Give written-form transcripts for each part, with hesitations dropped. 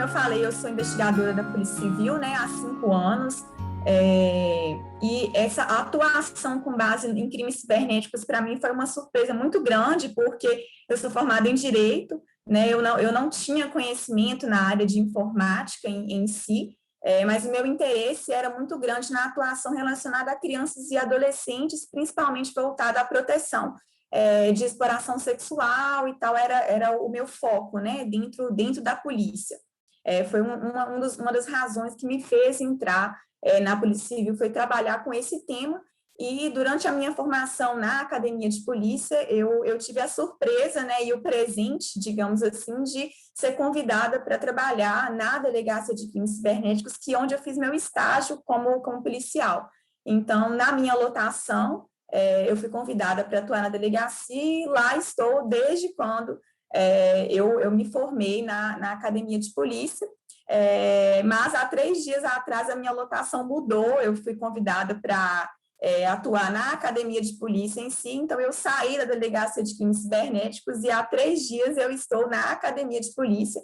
eu falei, eu sou investigadora da Polícia Civil, né, há 5 anos, e essa atuação com base em crimes cibernéticos, para mim, foi uma surpresa muito grande, porque eu sou formada em Direito, né, eu não tinha conhecimento na área de informática em si, mas o meu interesse era muito grande na atuação relacionada a crianças e adolescentes, principalmente voltada à proteção de exploração sexual e tal, era o meu foco, né, dentro da polícia. Foi uma das razões que me fez entrar na Polícia Civil, foi trabalhar com esse tema, e durante a minha formação na Academia de Polícia, eu tive a surpresa, né, e o presente, digamos assim, de ser convidada para trabalhar na Delegacia de Crimes Cibernéticos, que é onde eu fiz meu estágio como policial. Então, na minha lotação, eu fui convidada para atuar na delegacia, e lá estou desde quando eu me formei na Academia de Polícia, mas há 3 dias atrás a minha lotação mudou, eu fui convidada para atuar na Academia de Polícia em si, então eu saí da Delegacia de Crimes Cibernéticos e há 3 dias eu estou na Academia de Polícia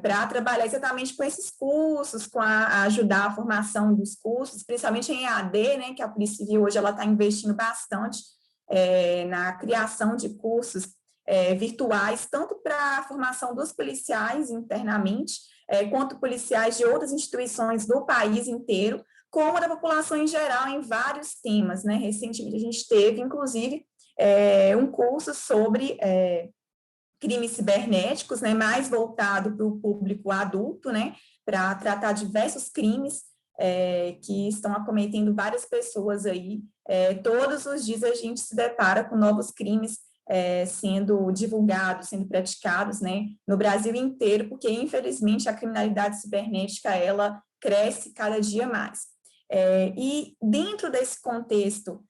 para trabalhar exatamente com esses cursos, ajudar a formação dos cursos, principalmente em EAD, né, que a Polícia Civil hoje ela está investindo bastante na criação de cursos virtuais, tanto para a formação dos policiais internamente, quanto policiais de outras instituições do país inteiro, como da população em geral, em vários temas, né? Recentemente a gente teve, inclusive, um curso sobre crimes cibernéticos, né, mais voltado para o público adulto, né, para tratar diversos crimes que estão acometendo várias pessoas aí. Todos os dias a gente se depara com novos crimes sendo divulgados, sendo praticados, né, no Brasil inteiro, porque, infelizmente, a criminalidade cibernética, ela cresce cada dia mais. E dentro desse contexto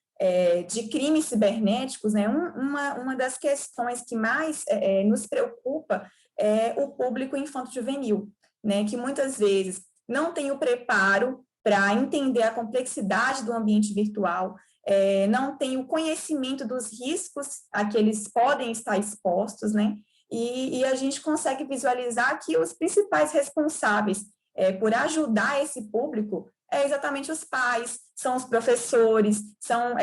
de crimes cibernéticos, né, uma das questões que mais nos preocupa é o público infanto-juvenil, né, que muitas vezes não tem o preparo para entender a complexidade do ambiente virtual, não tem o conhecimento dos riscos a que eles podem estar expostos, né, e a gente consegue visualizar que os principais responsáveis por ajudar esse público exatamente os pais, são os professores, são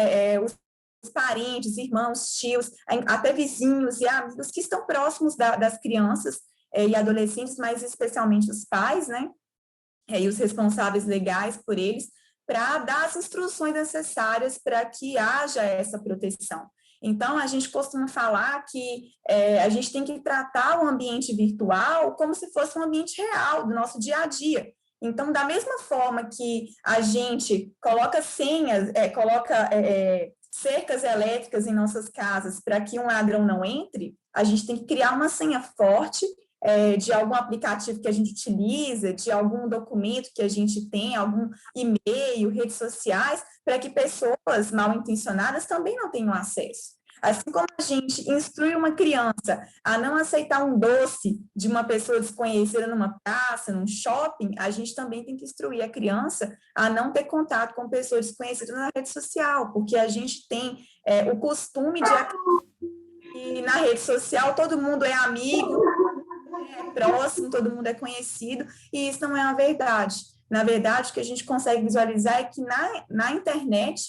os parentes, irmãos, tios, até vizinhos e amigos que estão próximos das crianças e adolescentes, mas especialmente os pais, né? E os responsáveis legais por eles, para dar as instruções necessárias para que haja essa proteção. Então, a gente costuma falar que a gente tem que tratar o ambiente virtual como se fosse um ambiente real do nosso dia a dia. Então, da mesma forma que a gente coloca senhas, coloca cercas elétricas em nossas casas para que um ladrão não entre, a gente tem que criar uma senha forte de algum aplicativo que a gente utiliza, de algum documento que a gente tem, algum e-mail, redes sociais, para que pessoas mal intencionadas também não tenham acesso. Assim como a gente instrui uma criança a não aceitar um doce de uma pessoa desconhecida numa praça, num shopping, a gente também tem que instruir a criança a não ter contato com pessoas desconhecidas na rede social, porque a gente tem o costume de que na rede social todo mundo é amigo, próximo, todo mundo é conhecido, e isso não é uma verdade. Na verdade, o que a gente consegue visualizar é que na internet,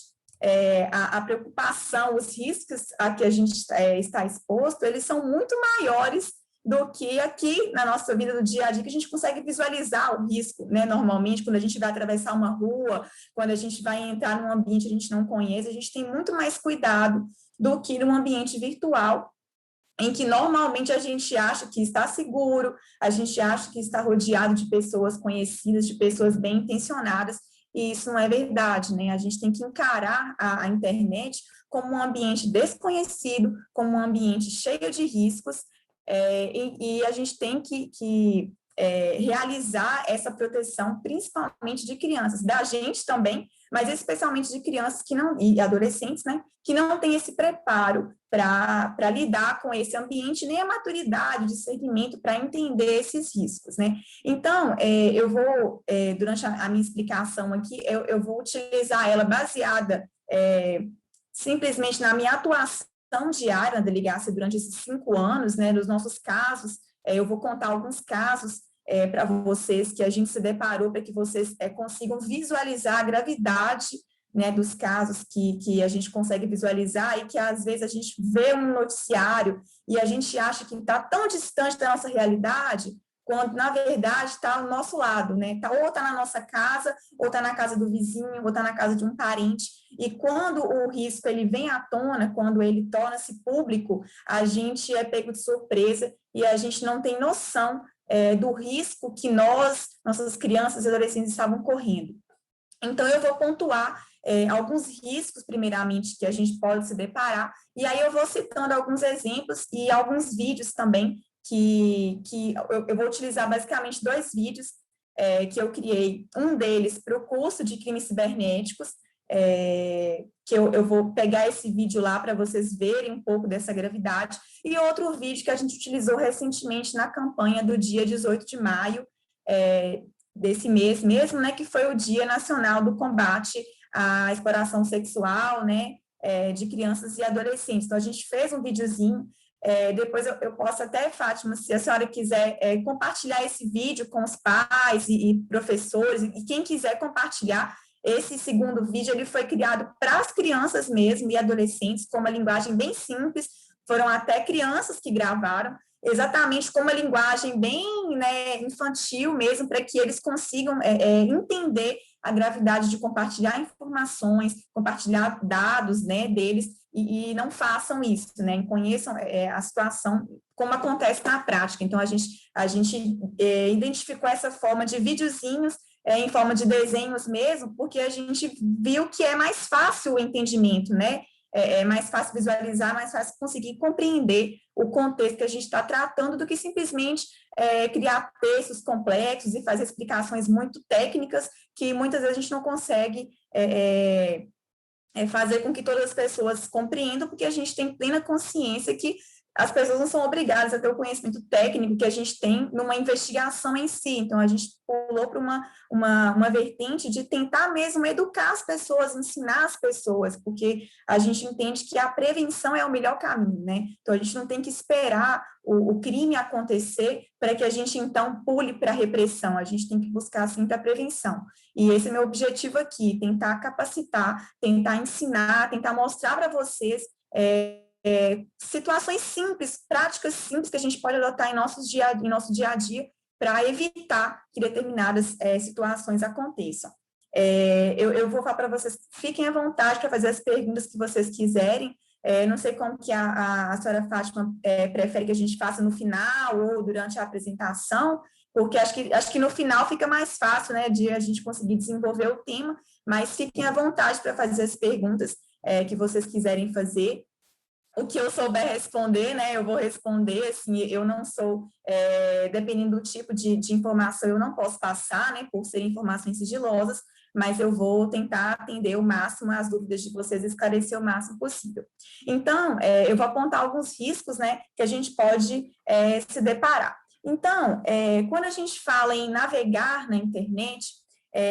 a preocupação, os riscos a que a gente está exposto, eles são muito maiores do que aqui na nossa vida do dia a dia, que a gente consegue visualizar o risco, né? Normalmente, quando a gente vai atravessar uma rua, quando a gente vai entrar num ambiente que a gente não conhece, a gente tem muito mais cuidado do que num ambiente virtual, em que normalmente a gente acha que está seguro, a gente acha que está rodeado de pessoas conhecidas, de pessoas bem intencionadas, e isso não é verdade, né? A gente tem que encarar a internet como um ambiente desconhecido, como um ambiente cheio de riscos, e a gente tem que realizar essa proteção, principalmente de crianças, da gente também, mas especialmente de crianças que não, e adolescentes, né, que não têm esse preparo para lidar com esse ambiente, nem a maturidade, discernimento para entender esses riscos, né? Então, eu vou, durante a minha explicação aqui, eu vou utilizar ela baseada simplesmente na minha atuação diária na delegacia durante esses 5 anos, né, dos nossos casos, eu vou contar alguns casos para vocês, que a gente se deparou, para que vocês consigam visualizar a gravidade, né, dos casos que a gente consegue visualizar e que, às vezes, a gente vê um noticiário e a gente acha que está tão distante da nossa realidade, quando, na verdade, está ao nosso lado, né? Ou está na nossa casa, ou está na casa do vizinho, ou está na casa de um parente. E quando o risco ele vem à tona, quando ele torna-se público, a gente é pego de surpresa e a gente não tem noção do risco que nossas crianças e adolescentes estavam correndo. Então, eu vou pontuar alguns riscos, primeiramente, que a gente pode se deparar, e aí eu vou citando alguns exemplos e alguns vídeos também, que eu vou utilizar basicamente 2 vídeos que eu criei, um deles para o curso de crimes cibernéticos, que eu vou pegar esse vídeo lá para vocês verem um pouco dessa gravidade, e outro vídeo que a gente utilizou recentemente na campanha do dia 18 de maio, desse mês mesmo, né, que foi o Dia Nacional do Combate à Exploração Sexual, né, de crianças e adolescentes. Então, a gente fez um videozinho, depois eu posso até, Fátima, se a senhora quiser compartilhar esse vídeo com os pais e professores, e quem quiser compartilhar, esse segundo vídeo, ele foi criado para as crianças mesmo e adolescentes, com uma linguagem bem simples, foram até crianças que gravaram, exatamente com uma linguagem bem, né, infantil mesmo, para que eles consigam entender a gravidade de compartilhar informações, compartilhar dados, né, deles, e não façam isso, né, conheçam a situação, como acontece na prática. Então, a gente identificou essa forma de videozinhos, em forma de desenhos mesmo, porque a gente viu que é mais fácil o entendimento, né, é mais fácil visualizar, mais fácil conseguir compreender o contexto que a gente está tratando do que simplesmente criar textos complexos e fazer explicações muito técnicas que muitas vezes a gente não consegue fazer com que todas as pessoas compreendam, porque a gente tem plena consciência que as pessoas não são obrigadas a ter o conhecimento técnico que a gente tem numa investigação em si. Então, a gente pulou para uma vertente de tentar mesmo educar as pessoas, ensinar as pessoas, porque a gente entende que a prevenção é o melhor caminho, né? Então, a gente não tem que esperar o crime acontecer para que a gente, então, pule para a repressão. A gente tem que buscar sempre a prevenção. E esse é meu objetivo aqui, tentar capacitar, tentar ensinar, tentar mostrar para vocês situações simples, práticas simples que a gente pode adotar em nosso dia a dia para evitar que determinadas situações aconteçam. Eu vou falar para vocês, fiquem à vontade para fazer as perguntas que vocês quiserem. Não sei como que a senhora Fátima prefere que a gente faça no final ou durante a apresentação, porque acho que no final fica mais fácil, né, de a gente conseguir desenvolver o tema, mas fiquem à vontade para fazer as perguntas que vocês quiserem fazer. O que eu souber responder, né, eu vou responder, assim, eu não sou, dependendo do tipo de informação, eu não posso passar, né, por serem informações sigilosas, mas eu vou tentar atender o máximo as dúvidas de vocês, esclarecer o máximo possível. Então, eu vou apontar alguns riscos, né, que a gente pode se deparar. Então, quando a gente fala em navegar na internet,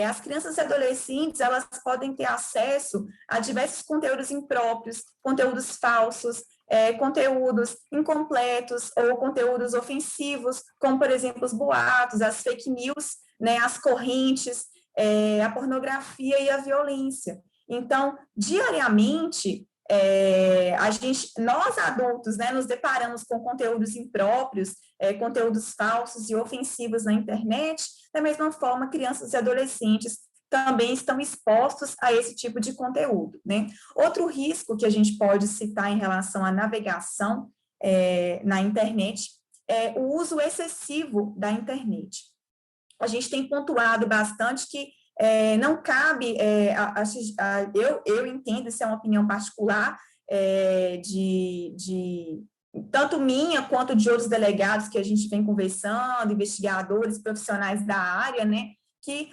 as crianças e adolescentes, elas podem ter acesso a diversos conteúdos impróprios, conteúdos falsos, conteúdos incompletos ou conteúdos ofensivos, como, por exemplo, os boatos, as fake news, né, as correntes, a pornografia e a violência. Então, diariamente, nós adultos, né, nos deparamos com conteúdos impróprios, conteúdos falsos e ofensivos na internet, da mesma forma, crianças e adolescentes também estão expostos a esse tipo de conteúdo, né? Outro risco que a gente pode citar em relação à navegação na internet é o uso excessivo da internet. A gente tem pontuado bastante que não cabe, eu entendo, isso é uma opinião particular, tanto minha quanto de outros delegados que a gente vem conversando, investigadores, profissionais da área, né, que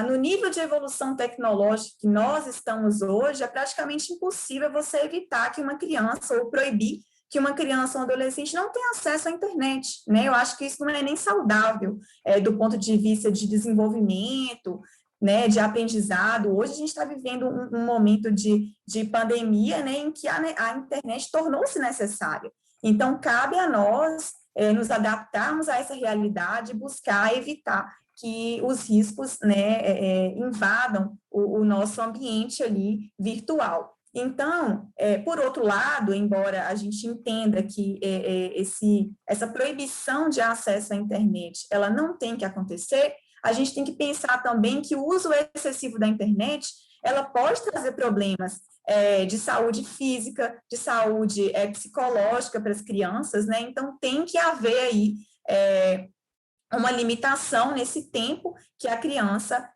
no nível de evolução tecnológica que nós estamos hoje, é praticamente impossível você evitar que uma criança, ou proibir que uma criança ou um adolescente não tenha acesso à internet, né? Eu acho que isso não é nem saudável do ponto de vista de desenvolvimento, né, de aprendizado. Hoje a gente está vivendo um momento de pandemia, né, em que a internet tornou-se necessária. Então, cabe a nós, nos adaptarmos a essa realidade e buscar evitar que os riscos, né, invadam o nosso ambiente ali virtual. Então, por outro lado, embora a gente entenda que essa proibição de acesso à internet, ela não tem que acontecer, a gente tem que pensar também que o uso excessivo da internet, ela pode trazer problemas de saúde física, de saúde psicológica para as crianças, né? Então, tem que haver aí uma limitação nesse tempo que a criança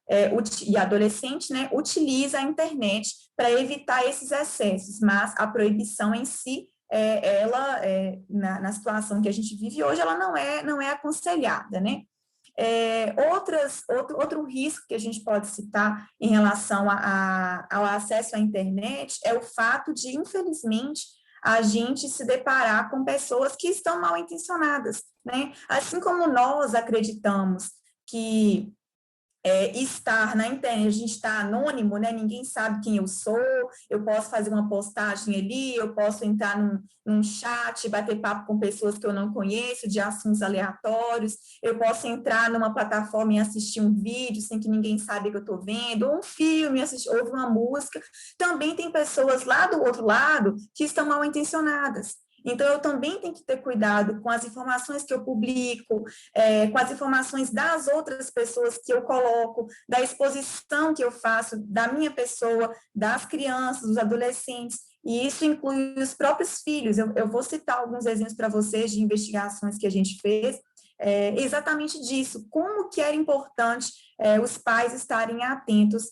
e adolescente, né, utiliza a internet para evitar esses excessos, mas a proibição em si, na situação que a gente vive hoje, ela não é aconselhada, né? Outro risco que a gente pode citar em relação ao acesso à internet é o fato de, infelizmente, a gente se deparar com pessoas que estão mal intencionadas, né? Assim como nós acreditamos que estar na internet, a gente está anônimo, né? Ninguém sabe quem eu sou, eu posso fazer uma postagem ali, eu posso entrar num chat, bater papo com pessoas que eu não conheço, de assuntos aleatórios, eu posso entrar numa plataforma e assistir um vídeo sem que ninguém saiba que eu estou vendo, ou um filme, ouvir uma música. Também tem pessoas lá do outro lado que estão mal intencionadas. Então, eu também tenho que ter cuidado com as informações que eu publico, com as informações das outras pessoas que eu coloco, da exposição que eu faço da minha pessoa, das crianças, dos adolescentes, e isso inclui os próprios filhos. Eu vou citar alguns exemplos para vocês de investigações que a gente fez, exatamente disso, como que era importante os pais estarem atentos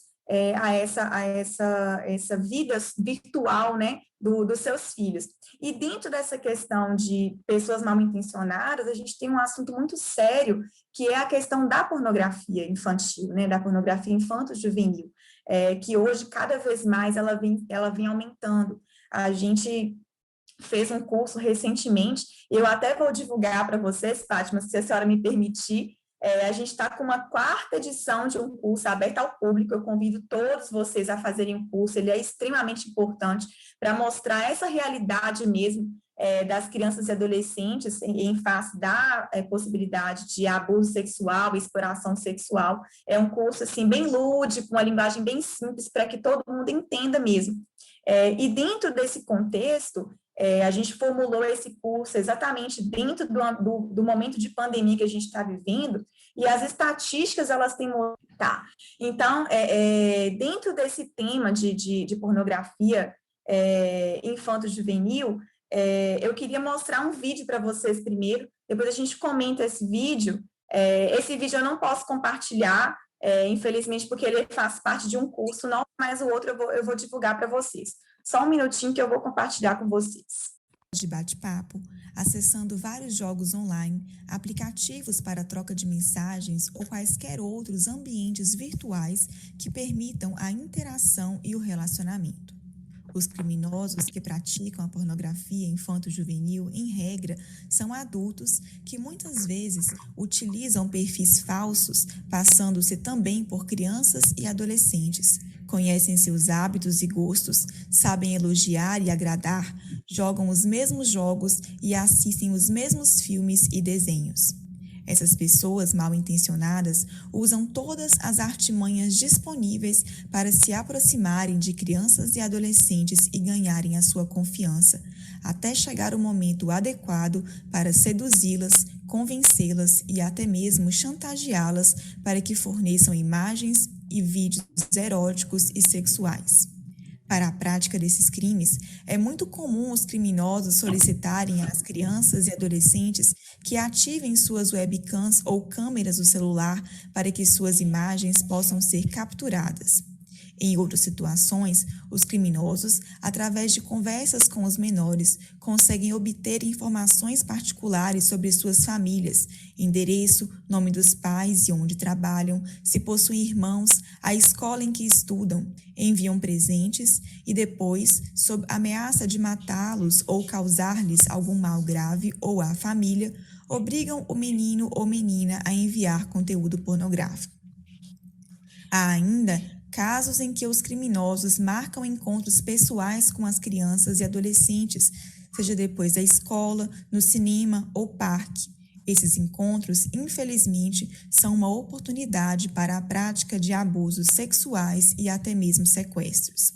a essa vida virtual, né, dos seus filhos. E dentro dessa questão de pessoas mal intencionadas, a gente tem um assunto muito sério, que é a questão da pornografia infantil, né, da pornografia infanto-juvenil, que hoje, cada vez mais, ela vem aumentando. A gente fez um curso recentemente, eu até vou divulgar para vocês, Fátima, se a senhora me permitir. A gente está com uma 4ª edição de um curso aberto ao público, eu convido todos vocês a fazerem o curso, ele é extremamente importante para mostrar essa realidade mesmo das crianças e adolescentes em face da possibilidade de abuso sexual, exploração sexual. É um curso assim bem lúdico, uma linguagem bem simples para que todo mundo entenda mesmo. E dentro desse contexto, a gente formulou esse curso exatamente dentro do momento de pandemia que a gente está vivendo, e as estatísticas, elas têm tá. Então, dentro desse tema de pornografia infanto-juvenil, eu queria mostrar um vídeo para vocês primeiro, depois a gente comenta esse vídeo. Esse vídeo eu não posso compartilhar, infelizmente, porque ele faz parte de um curso, não, mas o outro eu vou divulgar para vocês. Só um minutinho que eu vou compartilhar com vocês. De bate-papo, acessando vários jogos online, aplicativos para troca de mensagens ou quaisquer outros ambientes virtuais que permitam a interação e o relacionamento. Os criminosos que praticam a pornografia infanto-juvenil, em regra, são adultos que muitas vezes utilizam perfis falsos, passando-se também por crianças e adolescentes. Conhecem seus hábitos e gostos, sabem elogiar e agradar, jogam os mesmos jogos e assistem os mesmos filmes e desenhos. Essas pessoas mal intencionadas usam todas as artimanhas disponíveis para se aproximarem de crianças e adolescentes e ganharem a sua confiança, até chegar o momento adequado para seduzi-las, convencê-las e até mesmo chantageá-las para que forneçam imagens e vídeos eróticos e sexuais. Para a prática desses crimes, é muito comum os criminosos solicitarem às crianças e adolescentes que ativem suas webcams ou câmeras do celular para que suas imagens possam ser capturadas. Em outras situações, os criminosos, através de conversas com os menores, conseguem obter informações particulares sobre suas famílias, endereço, nome dos pais e onde trabalham, se possuem irmãos, a escola em que estudam, enviam presentes e depois, sob ameaça de matá-los ou causar-lhes algum mal grave ou à família, obrigam o menino ou menina a enviar conteúdo pornográfico. Há ainda casos em que os criminosos marcam encontros pessoais com as crianças e adolescentes, seja depois da escola, no cinema ou parque. Esses encontros, infelizmente, são uma oportunidade para a prática de abusos sexuais e até mesmo sequestros.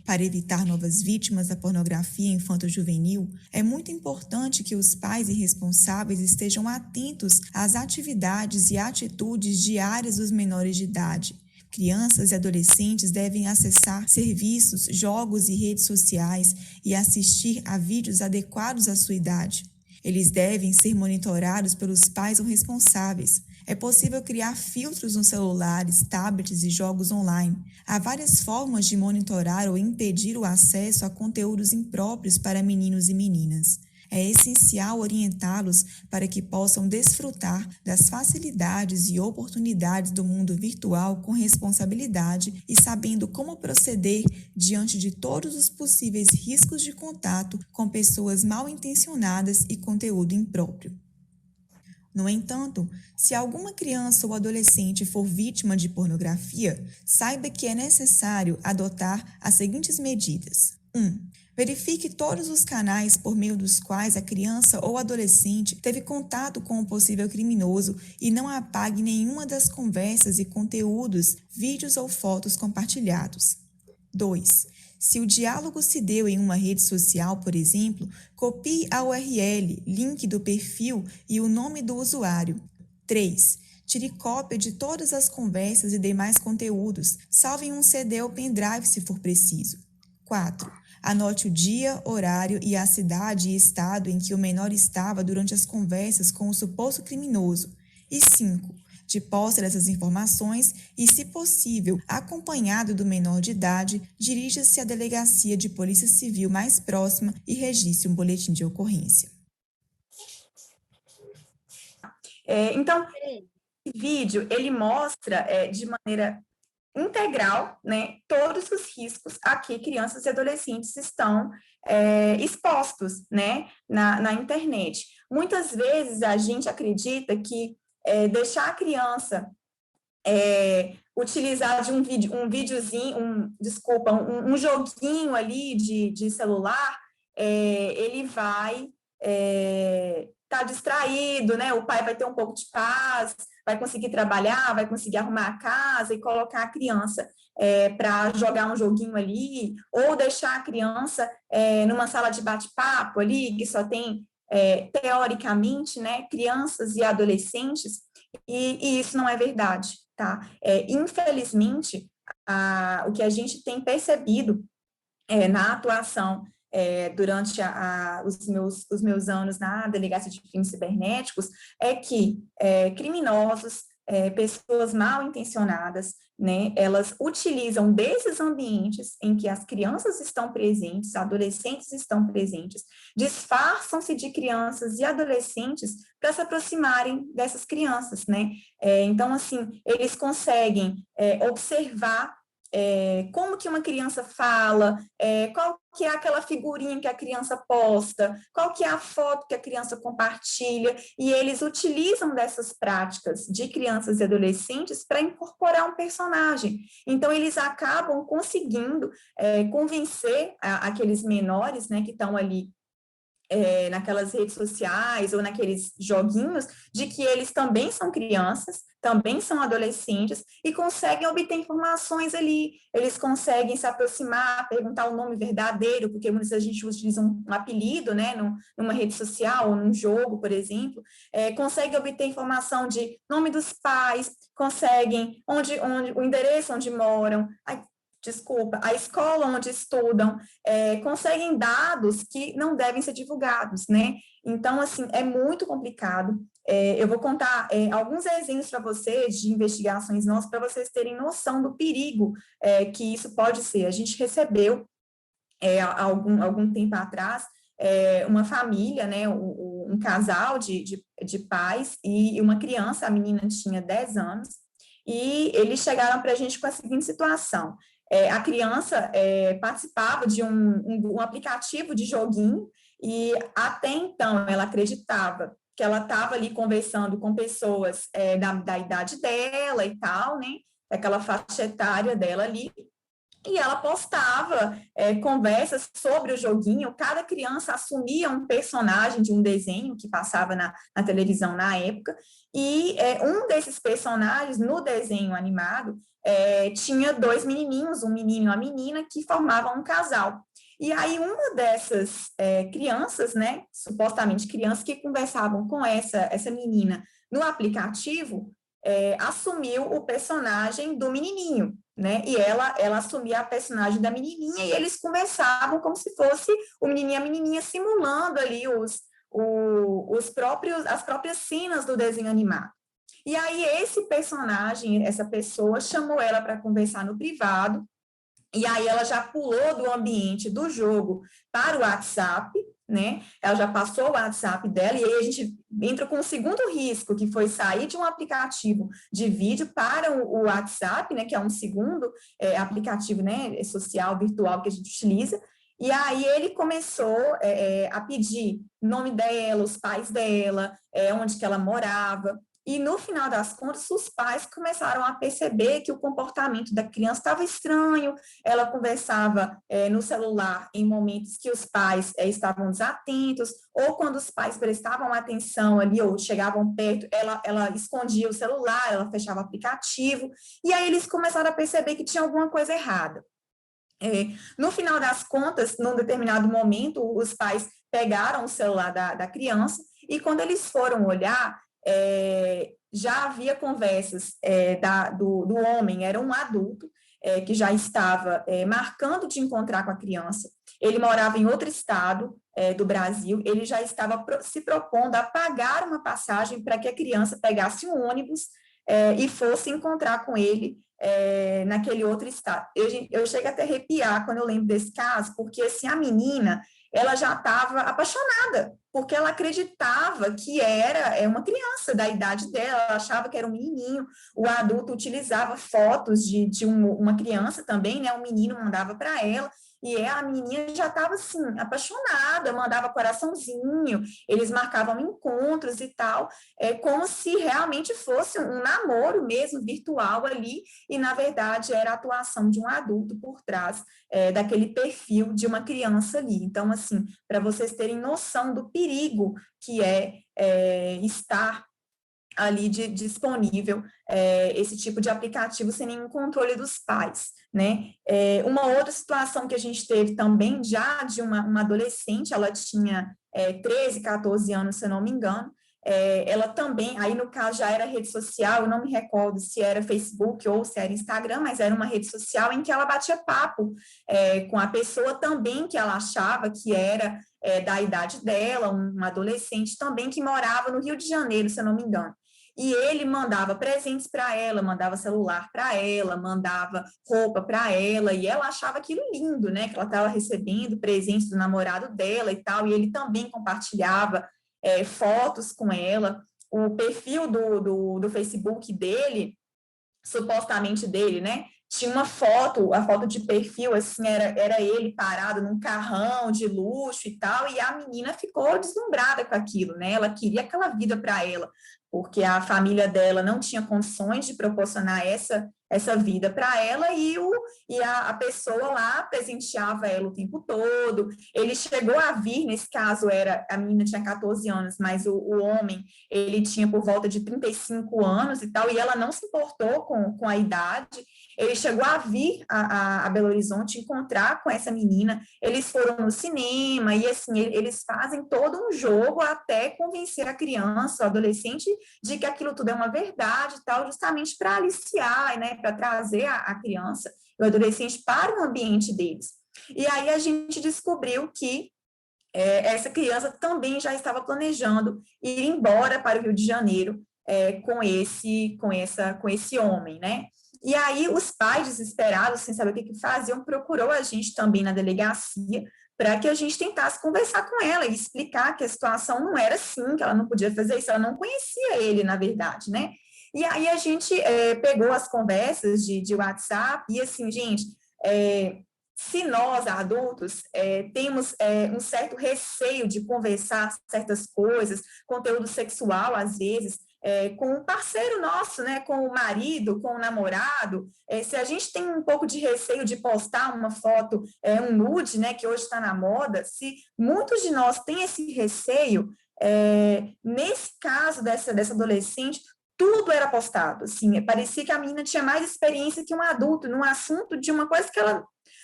Para evitar novas vítimas da pornografia infanto-juvenil, é muito importante que os pais e responsáveis estejam atentos às atividades e atitudes diárias dos menores de idade. Crianças e adolescentes devem acessar serviços, jogos e redes sociais e assistir a vídeos adequados à sua idade. Eles devem ser monitorados pelos pais ou responsáveis. É possível criar filtros nos celulares, tablets e jogos online. Há várias formas de monitorar ou impedir o acesso a conteúdos impróprios para meninos e meninas. É essencial orientá-los para que possam desfrutar das facilidades e oportunidades do mundo virtual com responsabilidade e sabendo como proceder diante de todos os possíveis riscos de contato com pessoas mal intencionadas e conteúdo impróprio. No entanto, se alguma criança ou adolescente for vítima de pornografia, saiba que é necessário adotar as seguintes medidas. 1. Verifique todos os canais por meio dos quais a criança ou adolescente teve contato com o possível criminoso e não apague nenhuma das conversas e conteúdos, vídeos ou fotos compartilhados. 2. Se o diálogo se deu em uma rede social, por exemplo, copie a URL, link do perfil e o nome do usuário. 3. Tire cópia de todas as conversas e demais conteúdos, salve em um CD ou pendrive se for preciso. 4. Anote o dia, horário e a cidade e estado em que o menor estava durante as conversas com o suposto criminoso. E 5. De posse dessas informações e, se possível, acompanhado do menor de idade, dirija-se à delegacia de polícia civil mais próxima e registre um boletim de ocorrência. Então, esse vídeo, ele mostra de maneira integral, né, todos os riscos a que crianças e adolescentes estão expostos, né, na internet. Muitas vezes a gente acredita que deixar a criança utilizar de um videozinho, um joguinho ali de celular, ele vai tá distraído, né? O pai vai ter um pouco de paz, vai conseguir trabalhar, vai conseguir arrumar a casa e colocar a criança para jogar um joguinho ali, ou deixar a criança numa sala de bate-papo ali, que só tem, teoricamente, né, crianças e adolescentes, e isso não é verdade, tá? Infelizmente, o que a gente tem percebido na atuação durante os meus anos na Delegacia de Crimes Cibernéticos é que criminosos, pessoas mal intencionadas, né, elas utilizam desses ambientes em que as crianças estão presentes, adolescentes estão presentes, disfarçam-se de crianças e adolescentes para se aproximarem dessas crianças, né? Então, assim, eles conseguem observar como que uma criança fala, qual que é aquela figurinha que a criança posta, qual que é a foto que a criança compartilha, e eles utilizam dessas práticas de crianças e adolescentes para incorporar um personagem. Então, eles acabam conseguindo convencer aqueles menores, né, que estão ali naquelas redes sociais ou naqueles joguinhos, de que eles também são crianças, também são adolescentes e conseguem obter informações ali, eles conseguem se aproximar, perguntar o nome verdadeiro, porque muitas vezes a gente utiliza um apelido, né, numa rede social ou num jogo, por exemplo, conseguem obter informação de nome dos pais, conseguem o endereço onde moram, a escola onde estudam, conseguem dados que não devem ser divulgados, né? Então, assim, é muito complicado. Eu vou contar alguns exemplos para vocês de investigações nossas, para vocês terem noção do perigo que isso pode ser. A gente recebeu, algum tempo atrás, uma família, né, um casal de pais e uma criança, a menina tinha 10 anos, e eles chegaram para a gente com a seguinte situação: a criança participava de um aplicativo de joguinho, e até então ela acreditava que ela estava ali conversando com pessoas da idade dela e tal, né, daquela faixa etária dela ali, e ela postava conversas sobre o joguinho. Cada criança assumia um personagem de um desenho que passava na televisão na época, e um desses personagens, no desenho animado, tinha dois menininhos, um menino e uma menina, que formavam um casal. E aí uma dessas crianças, né, supostamente crianças que conversavam com essa menina no aplicativo, assumiu o personagem do menininho, né? E ela assumia a personagem da menininha e eles conversavam como se fosse o menininho e a menininha simulando ali as próprias cenas do desenho animado. E aí esse personagem, essa pessoa, chamou ela para conversar no privado, e aí ela já pulou do ambiente do jogo para o WhatsApp, né? Ela já passou o WhatsApp dela, e aí a gente entra com o segundo risco, que foi sair de um aplicativo de vídeo para o WhatsApp, né? Que é um segundo aplicativo, né? Social, virtual que a gente utiliza. E aí ele começou a pedir nome dela, os pais dela, onde que ela morava. E, no final das contas, os pais começaram a perceber que o comportamento da criança estava estranho. Ela conversava no celular em momentos que os pais estavam desatentos, ou quando os pais prestavam atenção ali ou chegavam perto, ela escondia o celular, ela fechava o aplicativo, e aí eles começaram a perceber que tinha alguma coisa errada. No final das contas, num determinado momento, os pais pegaram o celular da criança, e quando eles foram olhar, já havia conversas do homem, era um adulto, que já estava marcando de encontrar com a criança. Ele morava em outro estado do Brasil, ele já estava se propondo a pagar uma passagem para que a criança pegasse um ônibus e fosse encontrar com ele naquele outro estado. Eu chego até a arrepiar quando eu lembro desse caso, porque assim, a menina, ela já estava apaixonada, porque ela acreditava que era uma criança da idade dela, ela achava que era um menininho. O adulto utilizava fotos de uma criança também, né? Um menino mandava para ela, e a menininha já estava assim, apaixonada, mandava coraçãozinho, eles marcavam encontros e tal, como se realmente fosse um namoro mesmo, virtual ali, e na verdade era a atuação de um adulto por trás daquele perfil de uma criança ali. Então, assim, para vocês terem noção do perigo que estar ali disponível esse tipo de aplicativo sem nenhum controle dos pais, né? Uma outra situação que a gente teve também, já de uma adolescente, ela tinha 13, 14 anos, se eu não me engano, ela também, aí no caso já era rede social, eu não me recordo se era Facebook ou se era Instagram, mas era uma rede social em que ela batia papo com a pessoa também que ela achava que era da idade dela, um adolescente também que morava no Rio de Janeiro, se eu não me engano. E ele mandava presentes para ela, mandava celular para ela, mandava roupa para ela, e ela achava aquilo lindo, né? Que ela estava recebendo presentes do namorado dela e tal, e ele também compartilhava fotos com ela. O perfil do Facebook dele, supostamente dele, né? Tinha uma foto, a foto de perfil, assim, era ele parado num carrão de luxo e tal, e a menina ficou deslumbrada com aquilo, né? Ela queria aquela vida para ela, porque a família dela não tinha condições de proporcionar essa vida para ela, e a pessoa lá presenteava ela o tempo todo. Ele chegou a vir, nesse caso, a menina tinha 14 anos, mas o homem, ele tinha por volta de 35 anos e tal, e ela não se importou com a idade. Ele chegou a vir a Belo Horizonte encontrar com essa menina, eles foram no cinema, e assim, eles fazem todo um jogo até convencer a criança, o adolescente, de que aquilo tudo é uma verdade e tal, justamente para aliciar, né, para trazer a criança, o adolescente para o ambiente deles. E aí a gente descobriu que essa criança também já estava planejando ir embora para o Rio de Janeiro com esse homem, né? E aí os pais, desesperados, sem saber o que faziam, procurou a gente também na delegacia para que a gente tentasse conversar com ela e explicar que a situação não era assim, que ela não podia fazer isso, ela não conhecia ele, na verdade, né? E aí a gente pegou as conversas de WhatsApp e assim, gente, se nós, adultos, temos um certo receio de conversar certas coisas, conteúdo sexual, às vezes, com o parceiro nosso, né, com o marido, com o namorado, se a gente tem um pouco de receio de postar uma foto, um nude, né, que hoje está na moda, se muitos de nós têm esse receio, nesse caso dessa adolescente, tudo era postado, assim, parecia que a menina tinha mais experiência que um adulto num assunto de uma coisa que ela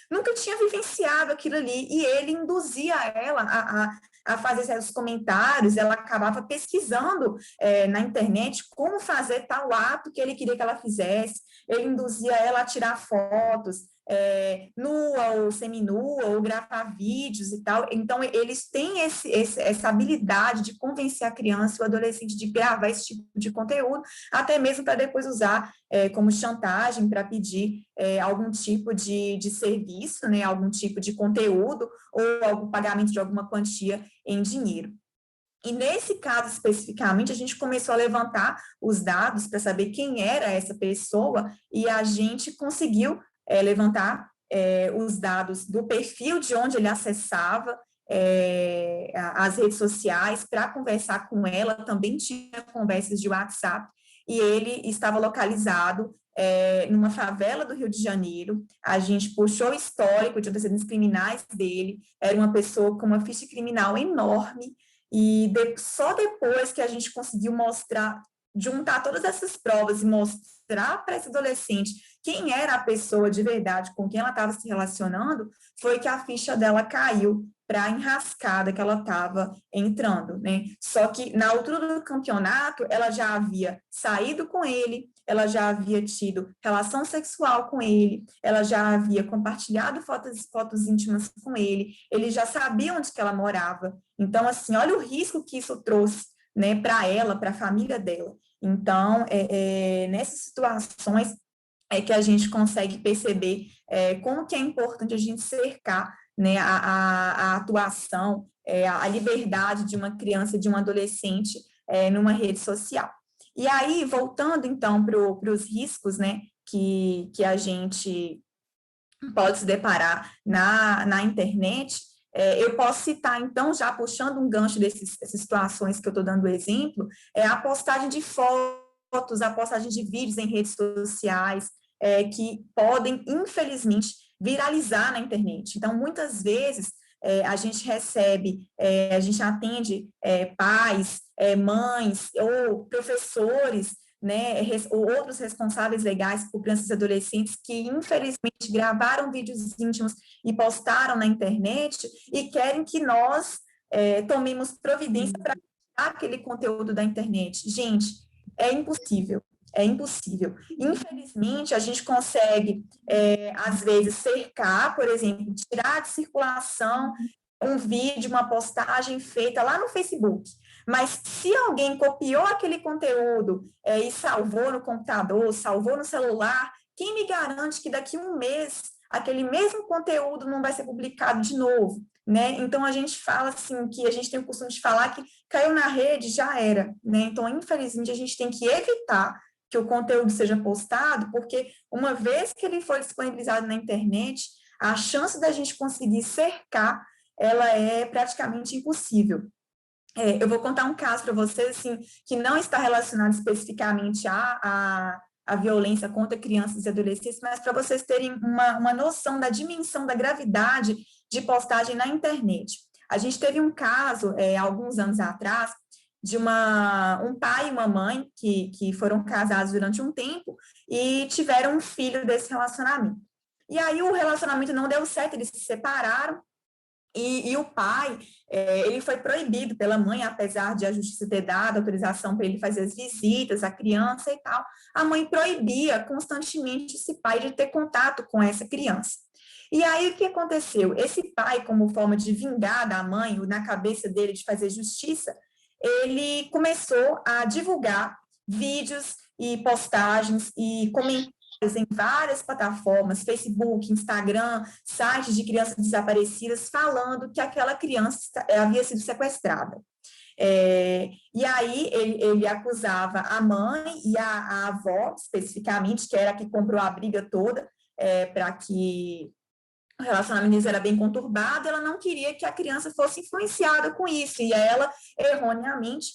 nunca tinha vivenciado aquilo ali, e ele induzia ela a fazer certos comentários, ela acabava pesquisando na internet como fazer tal ato que ele queria que ela fizesse, ele induzia ela a tirar fotos, nua ou seminua, ou gravar vídeos e tal. Então, eles têm essa habilidade de convencer a criança e o adolescente de gravar esse tipo de conteúdo, até mesmo para depois usar como chantagem para pedir algum tipo de serviço, né, algum tipo de conteúdo, ou algum pagamento de alguma quantia em dinheiro. E nesse caso especificamente, a gente começou a levantar os dados para saber quem era essa pessoa, e a gente conseguiu levantar os dados do perfil de onde ele acessava as redes sociais para conversar com ela, também tinha conversas de WhatsApp, e ele estava localizado numa favela do Rio de Janeiro. A gente puxou o histórico de antecedentes criminais dele, era uma pessoa com uma ficha criminal enorme, e só depois que a gente conseguiu mostrar, juntar todas essas provas e mostrar para esse adolescente quem era a pessoa de verdade com quem ela estava se relacionando, foi que a ficha dela caiu para a enrascada que ela estava entrando, né? Só que na altura do campeonato, ela já havia saído com ele, ela já havia tido relação sexual com ele, ela já havia compartilhado fotos íntimas com ele já sabia onde que ela morava. Então, assim, olha o risco que isso trouxe, né, para ela, para a família dela. Então, nessas situações que a gente consegue perceber como que é importante a gente cercar, né, a atuação, a liberdade de uma criança, de um adolescente numa rede social. E aí, voltando, então, para os riscos, né, que a gente pode se deparar na internet, eu posso citar, então, já puxando um gancho dessas situações que eu estou dando exemplo, a postagem de fotos, a postagem de vídeos em redes sociais, que podem, infelizmente, viralizar na internet. Então, muitas vezes, a gente recebe, a gente atende pais, mães ou professores, né, ou outros responsáveis legais por crianças e adolescentes que, infelizmente, gravaram vídeos íntimos e postaram na internet e querem que nós tomemos providência para tirar aquele conteúdo da internet. Gente, é impossível. É impossível. Infelizmente, a gente consegue, às vezes, cercar, por exemplo, tirar de circulação um vídeo, uma postagem feita lá no Facebook. Mas se alguém copiou aquele conteúdo e salvou no computador, salvou no celular, quem me garante que daqui a um mês aquele mesmo conteúdo não vai ser publicado de novo, né? Então a gente fala assim, que a gente tem o costume de falar que caiu na rede, já era, né? Então, infelizmente, a gente tem que evitar que o conteúdo seja postado, porque uma vez que ele for disponibilizado na internet, a chance da gente conseguir cercar, ela é praticamente impossível. Eu vou contar um caso para vocês, assim, que não está relacionado especificamente à violência contra crianças e adolescentes, mas para vocês terem uma noção da dimensão da gravidade de postagem na internet. A gente teve um caso, alguns anos atrás, de um pai e uma mãe que foram casados durante um tempo e tiveram um filho desse relacionamento. E aí o relacionamento não deu certo, eles se separaram, e o pai, ele foi proibido pela mãe, apesar de a justiça ter dado autorização para ele fazer as visitas à criança e tal, a mãe proibia constantemente esse pai de ter contato com essa criança. E aí, o que aconteceu? Esse pai, como forma de vingar da mãe, na cabeça dele de fazer justiça, ele começou a divulgar vídeos e postagens e comentários em várias plataformas, Facebook, Instagram, sites de crianças desaparecidas, falando que aquela criança havia sido sequestrada. E aí ele acusava a mãe e a avó, especificamente, que era a que comprou a briga toda, para que o relacionamento deles era bem conturbado, ela não queria que a criança fosse influenciada com isso, e ela, erroneamente,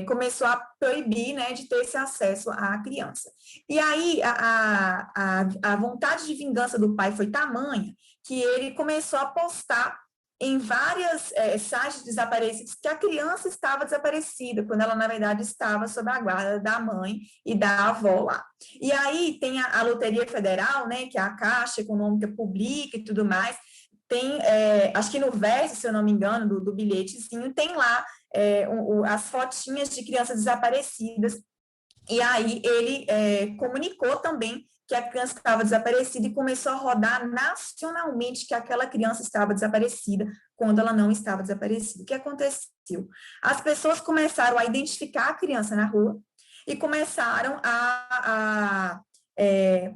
começou a proibir, né, de ter esse acesso à criança. E aí a vontade de vingança do pai foi tamanha que ele começou a postar em várias sites desaparecidos que a criança estava desaparecida, quando ela, na verdade, estava sob a guarda da mãe e da avó lá. E aí tem a Loteria Federal, né, que é a Caixa Econômica publica e tudo mais, tem, acho que no verso, se eu não me engano, do bilhetezinho, tem lá as fotinhas de crianças desaparecidas. E aí ele comunicou também que a criança estava desaparecida e começou a rodar nacionalmente que aquela criança estava desaparecida quando ela não estava desaparecida. O que aconteceu? As pessoas começaram a identificar a criança na rua e começaram a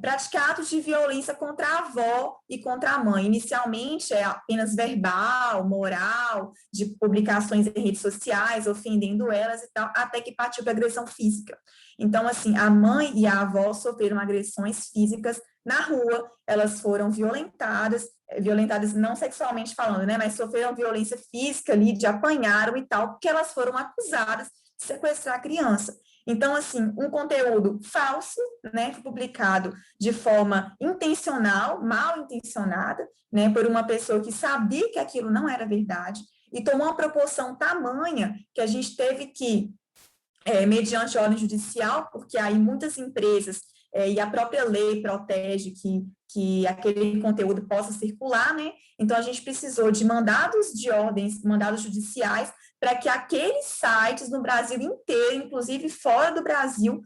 praticar atos de violência contra a avó e contra a mãe. Inicialmente é apenas verbal, moral, de publicações em redes sociais, ofendendo elas e tal, até que partiu para agressão física. Então, assim, a mãe e a avó sofreram agressões físicas na rua, elas foram violentadas não sexualmente falando, né, mas sofreram violência física ali, de apanharam e tal, porque elas foram acusadas de sequestrar a criança. Então, assim, um conteúdo falso, né, publicado de forma intencional, mal intencionada, né, por uma pessoa que sabia que aquilo não era verdade, e tomou uma proporção tamanha que a gente teve que, mediante ordem judicial, porque aí muitas empresas e a própria lei protege que aquele conteúdo possa circular, né? Então, a gente precisou de mandados de ordens, mandados judiciais, para que aqueles sites no Brasil inteiro, inclusive fora do Brasil,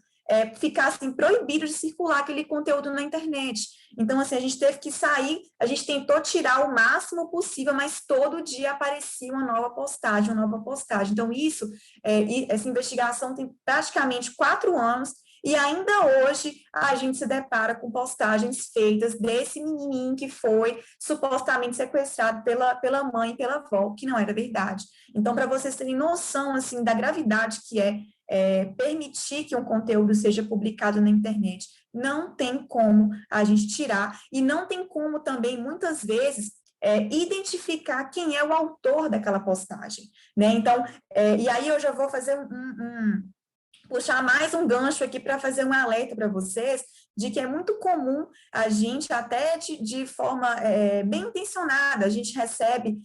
ficassem proibidos de circular aquele conteúdo na internet. Então, assim, a gente teve que sair, a gente tentou tirar o máximo possível, mas todo dia aparecia uma nova postagem, uma nova postagem. Então, essa investigação tem praticamente 4 anos, e ainda hoje a gente se depara com postagens feitas desse menininho que foi supostamente sequestrado pela mãe e pela avó, que não era verdade. Então, para vocês terem noção, assim, da gravidade que permitir que um conteúdo seja publicado na internet, não tem como a gente tirar, e não tem como também, muitas vezes, identificar quem é o autor daquela postagem, né? Então, e aí eu já vou fazer puxar mais um gancho aqui para fazer um alerta para vocês de que é muito comum a gente, até de forma bem intencionada, a gente recebe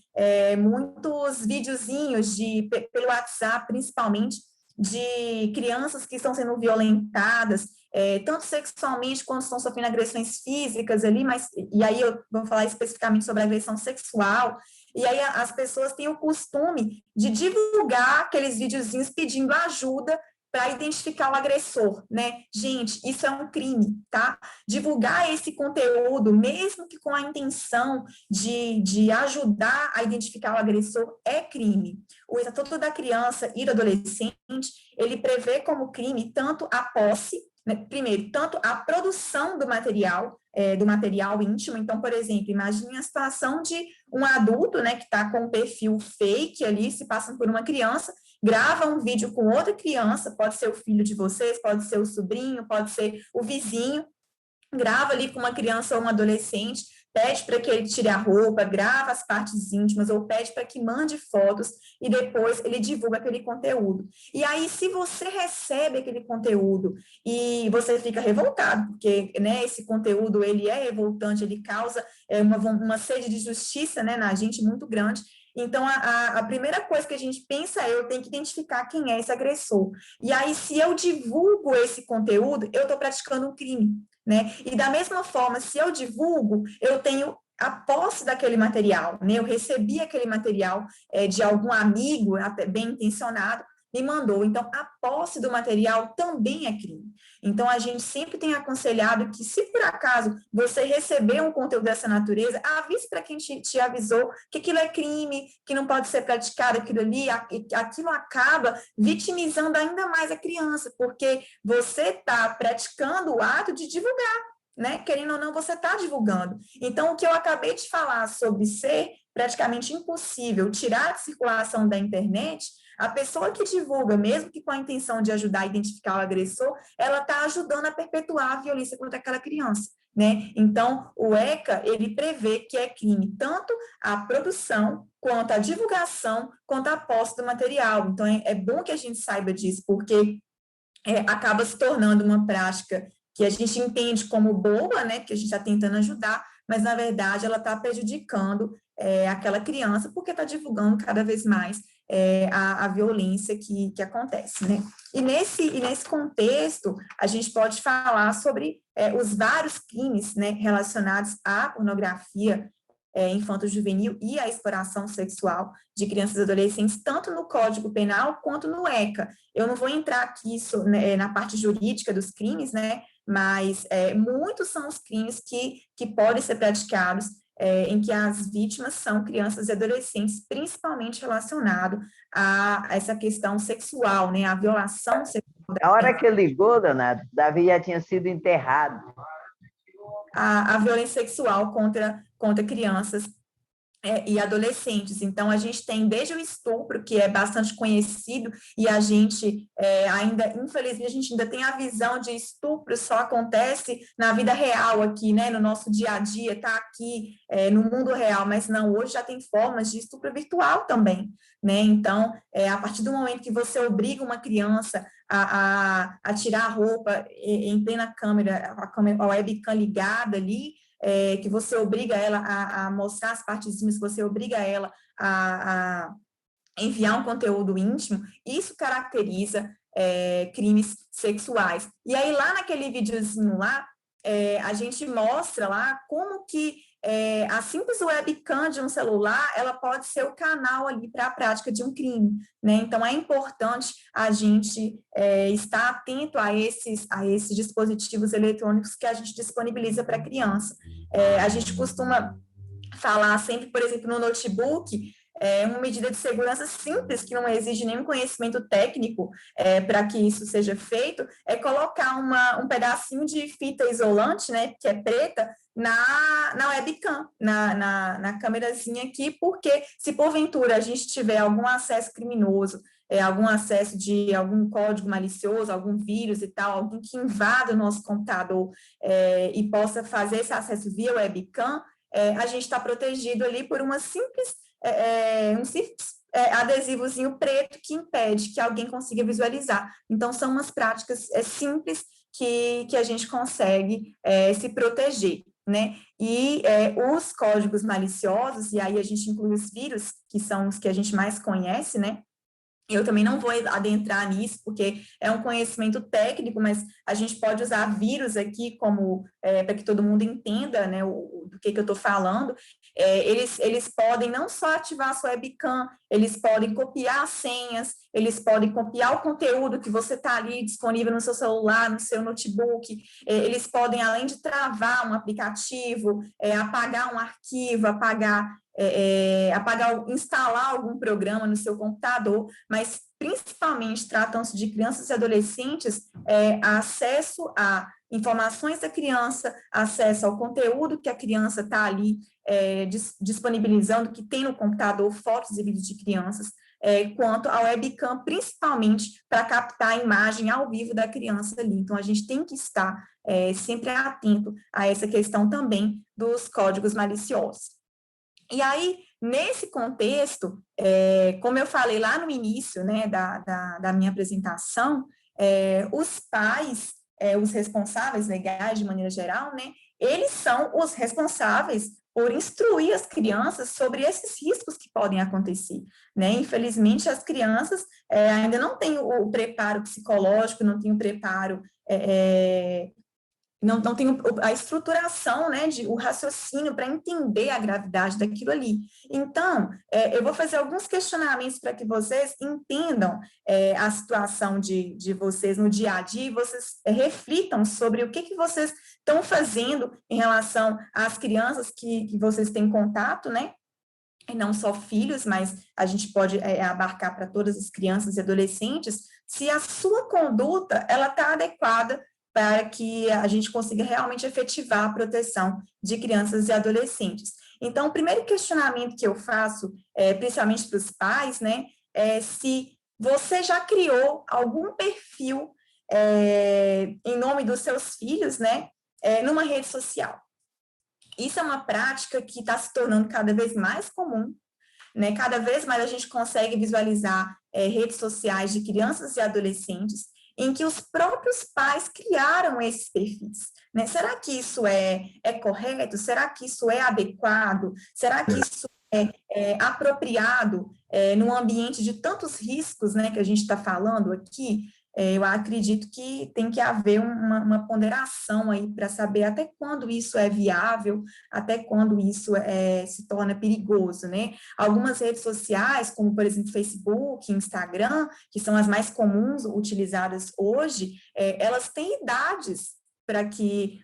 muitos videozinhos pelo WhatsApp, principalmente, de crianças que estão sendo violentadas, tanto sexualmente quanto estão sofrendo agressões físicas ali, e aí eu vou falar especificamente sobre agressão sexual, e aí as pessoas têm o costume de divulgar aqueles videozinhos pedindo ajuda para identificar o agressor, né? Gente, isso é um crime, tá? Divulgar esse conteúdo, mesmo que com a intenção de ajudar a identificar o agressor, é crime. O Estatuto da Criança e do Adolescente, ele prevê como crime tanto a posse, né? Primeiro, tanto a produção do material íntimo. Então, por exemplo, imagine a situação de um adulto, né, que está com um perfil fake ali, se passando por uma criança, grava um vídeo com outra criança, pode ser o filho de vocês, pode ser o sobrinho, pode ser o vizinho, grava ali com uma criança ou um adolescente, pede para que ele tire a roupa, grava as partes íntimas, ou pede para que mande fotos, e depois ele divulga aquele conteúdo. E aí, se você recebe aquele conteúdo e você fica revoltado, porque, né, esse conteúdo, ele é revoltante, ele causa uma sede de justiça, né, na gente muito grande. Então, a primeira coisa que a gente pensa eu tenho que identificar quem é esse agressor. E aí, se eu divulgo esse conteúdo, eu estou praticando um crime, né? E da mesma forma, se eu divulgo, eu tenho a posse daquele material, né? Eu recebi aquele material de algum amigo, até bem intencionado, me mandou. Então, a posse do material também é crime. Então, a gente sempre tem aconselhado que, se por acaso você receber um conteúdo dessa natureza, avise para quem te avisou que aquilo é crime, que não pode ser praticado aquilo ali, aquilo acaba vitimizando ainda mais a criança, porque você está praticando o ato de divulgar, né? Querendo ou não, você está divulgando. Então, o que eu acabei de falar sobre ser praticamente impossível tirar a circulação da internet, A pessoa que divulga, mesmo que com a intenção de ajudar a identificar o agressor, ela está ajudando a perpetuar a violência contra aquela criança, né? Então, o ECA, ele prevê que é crime tanto a produção, quanto a divulgação, quanto a posse do material. Então, é bom que a gente saiba disso, porque acaba se tornando uma prática que a gente entende como boa, né, que a gente está tentando ajudar, mas, na verdade, ela está prejudicando aquela criança, porque está divulgando cada vez mais a violência que acontece, né? E nesse contexto, a gente pode falar sobre os vários crimes, né, relacionados à pornografia infanto-juvenil e à exploração sexual de crianças e adolescentes, tanto no Código Penal quanto no ECA. Eu não vou entrar aqui na parte jurídica dos crimes, né, mas muitos são os crimes que podem ser praticados em que as vítimas são crianças e adolescentes, principalmente relacionado a essa questão sexual, né, a violação sexual. A hora que ligou, dona, Davi já tinha sido enterrado. A violência sexual contra crianças e adolescentes. Então, a gente tem desde o estupro, que é bastante conhecido, e a gente ainda, infelizmente, a gente ainda tem a visão de estupro só acontece na vida real aqui, né, no nosso dia a dia, tá aqui no mundo real, mas não, hoje já tem formas de estupro virtual também, né, então, a partir do momento que você obriga uma criança a tirar a roupa em plena câmera, a webcam ligada ali, que você obriga ela a mostrar as partezinhas, que você obriga ela a enviar um conteúdo íntimo, isso caracteriza crimes sexuais. E aí, lá naquele videozinho lá, a gente mostra lá como que a simples webcam de um celular, ela pode ser o canal ali para a prática de um crime, né? Então, é importante a gente estar atento a esses dispositivos eletrônicos que a gente disponibiliza para a criança. A gente costuma falar sempre, por exemplo, no notebook, uma medida de segurança simples, que não exige nenhum conhecimento técnico para que isso seja feito, é colocar um pedacinho de fita isolante, né, que é preta, na webcam, na câmerazinha aqui, porque se porventura a gente tiver algum acesso criminoso, algum acesso de algum código malicioso, algum vírus e tal, alguém que invada o nosso computador e possa fazer esse acesso via webcam, a gente está protegido ali por um simples adesivozinho preto que impede que alguém consiga visualizar. Então, são umas práticas simples que a gente consegue se proteger, né? E os códigos maliciosos, e aí a gente inclui os vírus, que são os que a gente mais conhece, né? Eu também não vou adentrar nisso, porque é um conhecimento técnico, mas a gente pode usar vírus aqui como para que todo mundo entenda, né, do que eu estou falando. Eles podem não só ativar a sua webcam, eles podem copiar as senhas, eles podem copiar o conteúdo que você está ali disponível no seu celular, no seu notebook, eles podem, além de travar um aplicativo, apagar um arquivo, instalar algum programa no seu computador, mas principalmente tratam-se de crianças e adolescentes, acesso a informações da criança, acesso ao conteúdo que a criança está ali disponibilizando, que tem no computador fotos e vídeos de crianças, quanto ao webcam, principalmente para captar a imagem ao vivo da criança ali. Então, a gente tem que estar sempre atento a essa questão também dos códigos maliciosos. E aí, nesse contexto, como eu falei lá no início, né, da minha apresentação, os pais, os responsáveis legais, de maneira geral, né, eles são os responsáveis por instruir as crianças sobre esses riscos que podem acontecer, né? Infelizmente, as crianças ainda não têm o preparo psicológico, não têm o preparo não tem a estruturação, né, o raciocínio para entender a gravidade daquilo ali. Então, eu vou fazer alguns questionamentos para que vocês entendam a situação de vocês no dia a dia e vocês reflitam sobre o que vocês estão fazendo em relação às crianças que vocês têm contato, né? E não só filhos, mas a gente pode abarcar para todas as crianças e adolescentes, se a sua conduta ela está adequada para que a gente consiga realmente efetivar a proteção de crianças e adolescentes. Então, o primeiro questionamento que eu faço, principalmente para os pais, né, é se você já criou algum perfil em nome dos seus filhos, né, numa rede social. Isso é uma prática que está se tornando cada vez mais comum, né? Cada vez mais a gente consegue visualizar redes sociais de crianças e adolescentes em que os próprios pais criaram esses perfis, né? Será que isso é correto? Será que isso é adequado? Será que isso é apropriado num ambiente de tantos riscos, né, que a gente está falando aqui? Eu acredito que tem que haver uma ponderação aí para saber até quando isso é viável, até quando isso se torna perigoso, né? Algumas redes sociais, como, por exemplo, Facebook, Instagram, que são as mais comuns utilizadas hoje, elas têm idades para que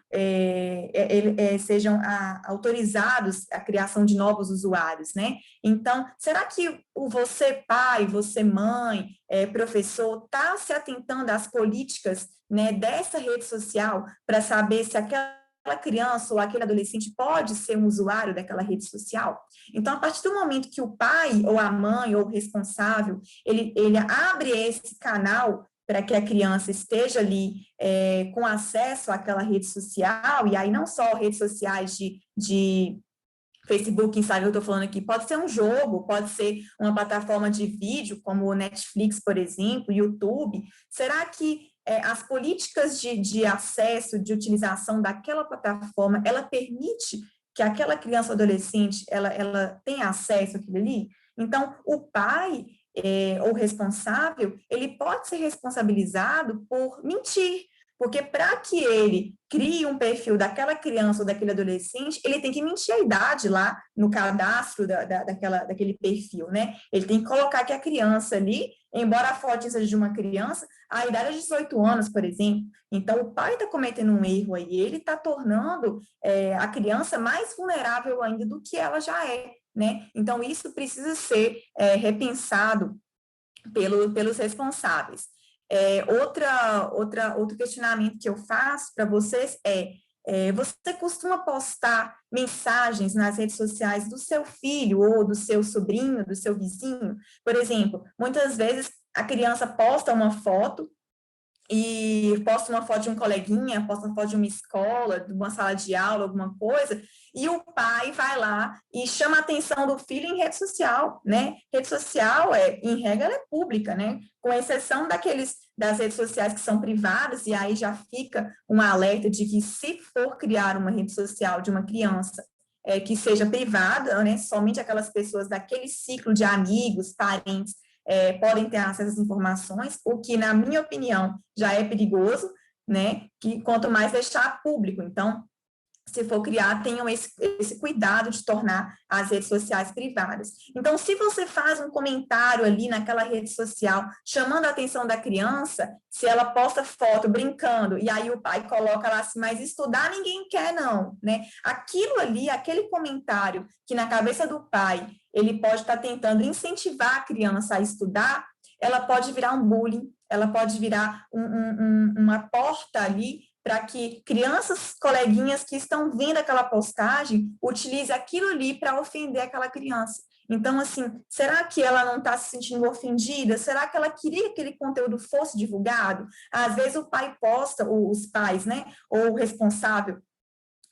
sejam autorizados a criação de novos usuários, né? Então, será que você pai, você mãe, professor, está se atentando às políticas, né, dessa rede social para saber se aquela criança ou aquele adolescente pode ser um usuário daquela rede social? Então, a partir do momento que o pai ou a mãe ou o responsável, ele abre esse canal para que a criança esteja ali com acesso àquela rede social, e aí não só redes sociais de Facebook, Instagram, eu estou falando aqui, pode ser um jogo, pode ser uma plataforma de vídeo, como o Netflix, por exemplo, YouTube. Será que as políticas de acesso, de utilização daquela plataforma, ela permite que aquela criança ou adolescente, ela tenha acesso àquilo ali? Então, o pai ou responsável, ele pode ser responsabilizado por mentir, porque para que ele crie um perfil daquela criança ou daquele adolescente, ele tem que mentir a idade lá no cadastro daquele perfil, né? Ele tem que colocar que a criança ali, embora a foto seja de uma criança, a idade é de 18 anos, por exemplo. Então, o pai está cometendo um erro aí, ele está tornando a criança mais vulnerável ainda do que ela já é, né? Então, isso precisa ser repensado pelos responsáveis. Outro questionamento que eu faço para vocês você costuma postar mensagens nas redes sociais do seu filho ou do seu sobrinho, do seu vizinho? Por exemplo, muitas vezes a criança posta uma foto e posta uma foto de um coleguinha, posta uma foto de uma escola, de uma sala de aula, alguma coisa, e o pai vai lá e chama a atenção do filho em rede social, né? Rede social, em regra, ela é pública, né? Com exceção das redes sociais que são privadas, e aí já fica um alerta de que se for criar uma rede social de uma criança que seja privada, né? Somente aquelas pessoas daquele ciclo de amigos, parentes, podem ter acesso às informações, o que, na minha opinião, já é perigoso, né? Que quanto mais deixar público. Então, se for criar, tenham esse cuidado de tornar as redes sociais privadas. Então, se você faz um comentário ali naquela rede social, chamando a atenção da criança, se ela posta foto brincando, e aí o pai coloca lá assim, mas estudar ninguém quer não, né? Aquilo ali, aquele comentário que na cabeça do pai, ele pode estar tentando incentivar a criança a estudar, ela pode virar um bullying, ela pode virar uma porta ali para que crianças, coleguinhas que estão vendo aquela postagem, utilize aquilo ali para ofender aquela criança. Então, assim, será que ela não está se sentindo ofendida? Será que ela queria que aquele conteúdo fosse divulgado? Às vezes o pai posta, os pais, né, ou o responsável.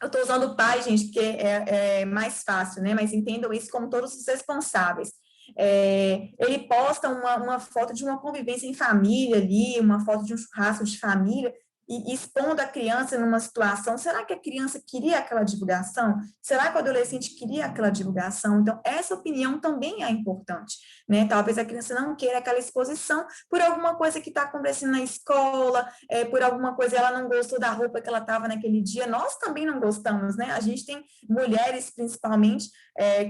Eu estou usando o pai, gente, porque é mais fácil, né, mas entendam isso como todos os responsáveis. Ele posta uma foto de uma convivência em família ali, uma foto de um churrasco de família, e expondo a criança numa situação, será que a criança queria aquela divulgação? Será que o adolescente queria aquela divulgação? Então, essa opinião também é importante, né? Talvez a criança não queira aquela exposição por alguma coisa que está acontecendo na escola, por alguma coisa ela não gostou da roupa que ela estava naquele dia, nós também não gostamos, né? A gente tem mulheres, principalmente,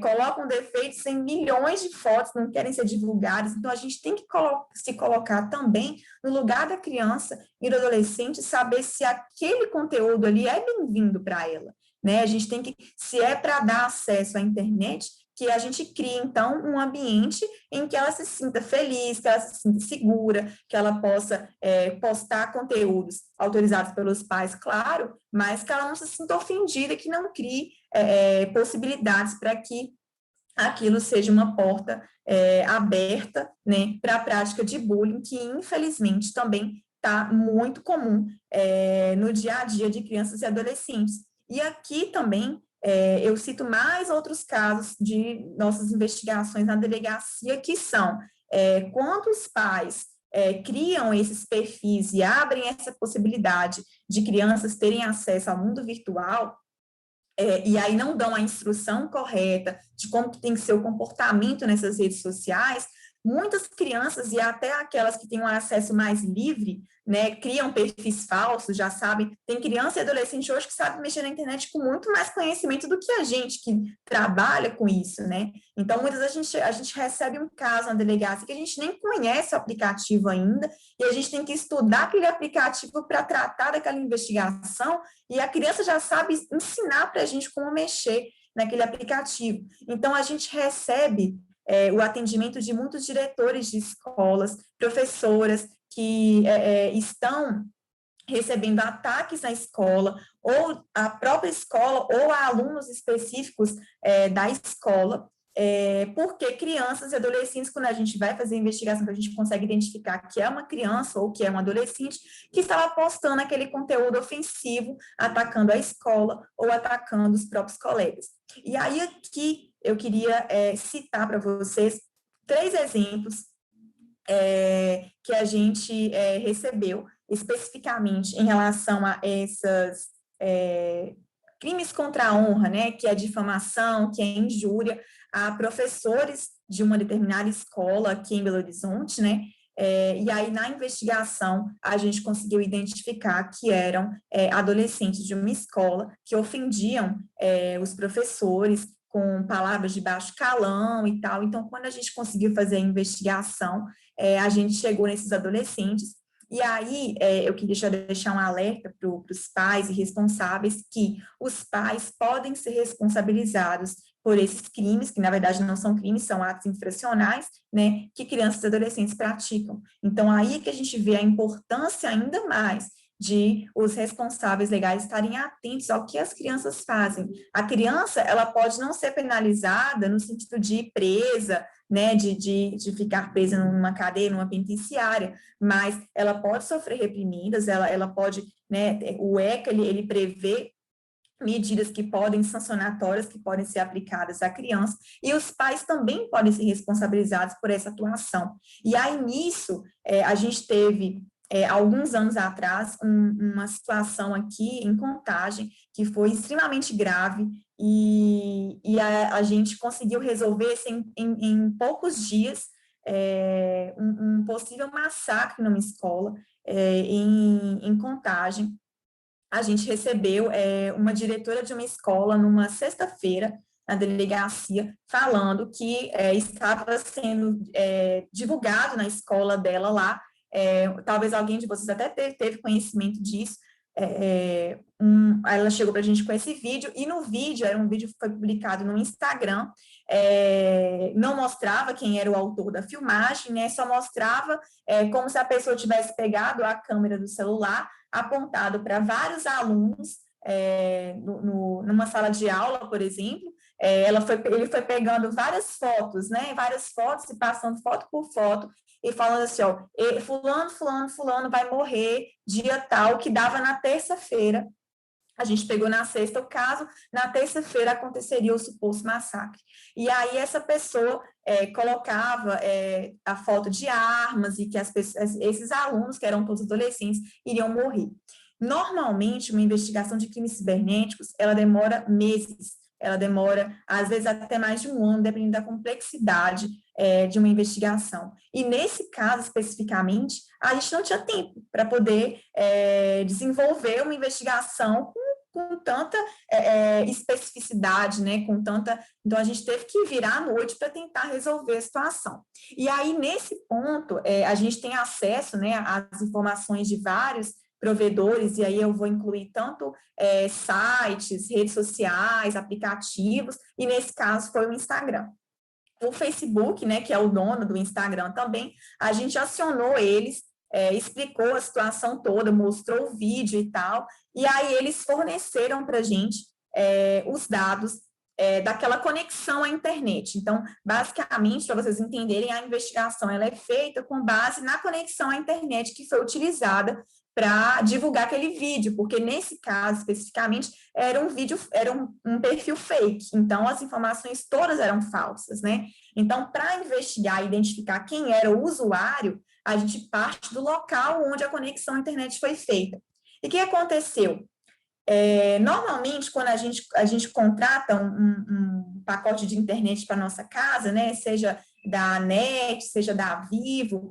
colocam defeitos em milhões de fotos, não querem ser divulgadas, então a gente tem que se colocar também no lugar da criança e do adolescente, saber se aquele conteúdo ali é bem-vindo para ela, né? A gente tem que, se é para dar acesso à internet, que a gente crie, então, um ambiente em que ela se sinta feliz, que ela se sinta segura, que ela possa postar conteúdos autorizados pelos pais, claro, mas que ela não se sinta ofendida, que não crie possibilidades para que aquilo seja uma porta aberta, né, para a prática de bullying, que infelizmente também está muito comum no dia a dia de crianças e adolescentes. E aqui também eu cito mais outros casos de nossas investigações na delegacia, que são quando os pais criam esses perfis e abrem essa possibilidade de crianças terem acesso ao mundo virtual, e aí não dão a instrução correta de como que tem que ser o comportamento nessas redes sociais, muitas crianças, e até aquelas que têm um acesso mais livre, né, criam perfis falsos, já sabem, tem criança e adolescente hoje que sabe mexer na internet com muito mais conhecimento do que a gente que trabalha com isso, né? Então, muitas vezes a gente recebe um caso na delegacia que a gente nem conhece o aplicativo ainda, e a gente tem que estudar aquele aplicativo para tratar daquela investigação, e a criança já sabe ensinar para a gente como mexer naquele aplicativo. Então, a gente recebe o atendimento de muitos diretores de escolas, professoras que estão recebendo ataques na escola, ou a própria escola, ou a alunos específicos da escola, porque crianças e adolescentes, quando a gente vai fazer a investigação, que a gente consegue identificar que é uma criança ou que é um adolescente, que estava postando aquele conteúdo ofensivo, atacando a escola ou atacando os próprios colegas. E aí aqui eu queria citar para vocês 3 exemplos que a gente recebeu especificamente em relação a esses crimes contra a honra, né, que é difamação, que é injúria, a professores de uma determinada escola aqui em Belo Horizonte, né, e aí na investigação a gente conseguiu identificar que eram adolescentes de uma escola que ofendiam os professores com palavras de baixo calão e tal. Então, quando a gente conseguiu fazer a investigação, a gente chegou nesses adolescentes. E aí, eu queria já deixar um alerta para os pais e responsáveis que os pais podem ser responsabilizados por esses crimes, que na verdade não são crimes, são atos infracionais, né, que crianças e adolescentes praticam. Então, aí que a gente vê a importância ainda mais de os responsáveis legais estarem atentos ao que as crianças fazem. A criança, ela pode não ser penalizada no sentido de ir presa, né, de ficar presa numa cadeia, numa penitenciária, mas ela pode sofrer reprimidas, ela pode, né, o ECA, ele prevê medidas que podem, sancionatórias, que podem ser aplicadas à criança, e os pais também podem ser responsabilizados por essa atuação. E aí, nisso, a gente teve, alguns anos atrás, uma situação aqui em Contagem, que foi extremamente grave, e a gente conseguiu resolver assim, em poucos dias, um possível massacre numa escola, em Contagem. A gente recebeu uma diretora de uma escola numa sexta-feira, na delegacia, falando que estava sendo divulgado na escola dela lá, talvez alguém de vocês até teve conhecimento disso, ela chegou para a gente com esse vídeo, e no vídeo, era um vídeo que foi publicado no Instagram, não mostrava quem era o autor da filmagem, né, só mostrava como se a pessoa tivesse pegado a câmera do celular, apontado para vários alunos, numa sala de aula, por exemplo, ele foi pegando várias fotos, né, várias fotos, e passando foto por foto, e falando assim, ó, fulano vai morrer dia tal, que dava na terça-feira. A gente pegou na sexta o caso, na terça-feira aconteceria o suposto massacre. E aí essa pessoa colocava a foto de armas e que esses alunos, que eram todos adolescentes, iriam morrer. Normalmente, uma investigação de crimes cibernéticos, ela demora meses, ela demora, às vezes, até mais de um ano, dependendo da complexidade de uma investigação. E nesse caso, especificamente, a gente não tinha tempo para poder desenvolver uma investigação com tanta especificidade, né, com tanta... Então, a gente teve que virar à noite para tentar resolver a situação. E aí, nesse ponto, a gente tem acesso, né, às informações de vários provedores, e aí eu vou incluir tanto sites, redes sociais, aplicativos, e nesse caso foi o Instagram. O Facebook, né, que é o dono do Instagram também, a gente acionou eles, explicou a situação toda, mostrou o vídeo e tal, e aí eles forneceram para a gente os dados daquela conexão à internet. Então, basicamente, para vocês entenderem, a investigação ela é feita com base na conexão à internet que foi utilizada para divulgar aquele vídeo, porque nesse caso, especificamente, era um vídeo, era um perfil fake, então as informações todas eram falsas, né? Então, para investigar e identificar quem era o usuário, a gente parte do local onde a conexão à internet foi feita. E o que aconteceu? Normalmente, quando a gente contrata um pacote de internet para nossa casa, né, seja da NET, seja da Vivo,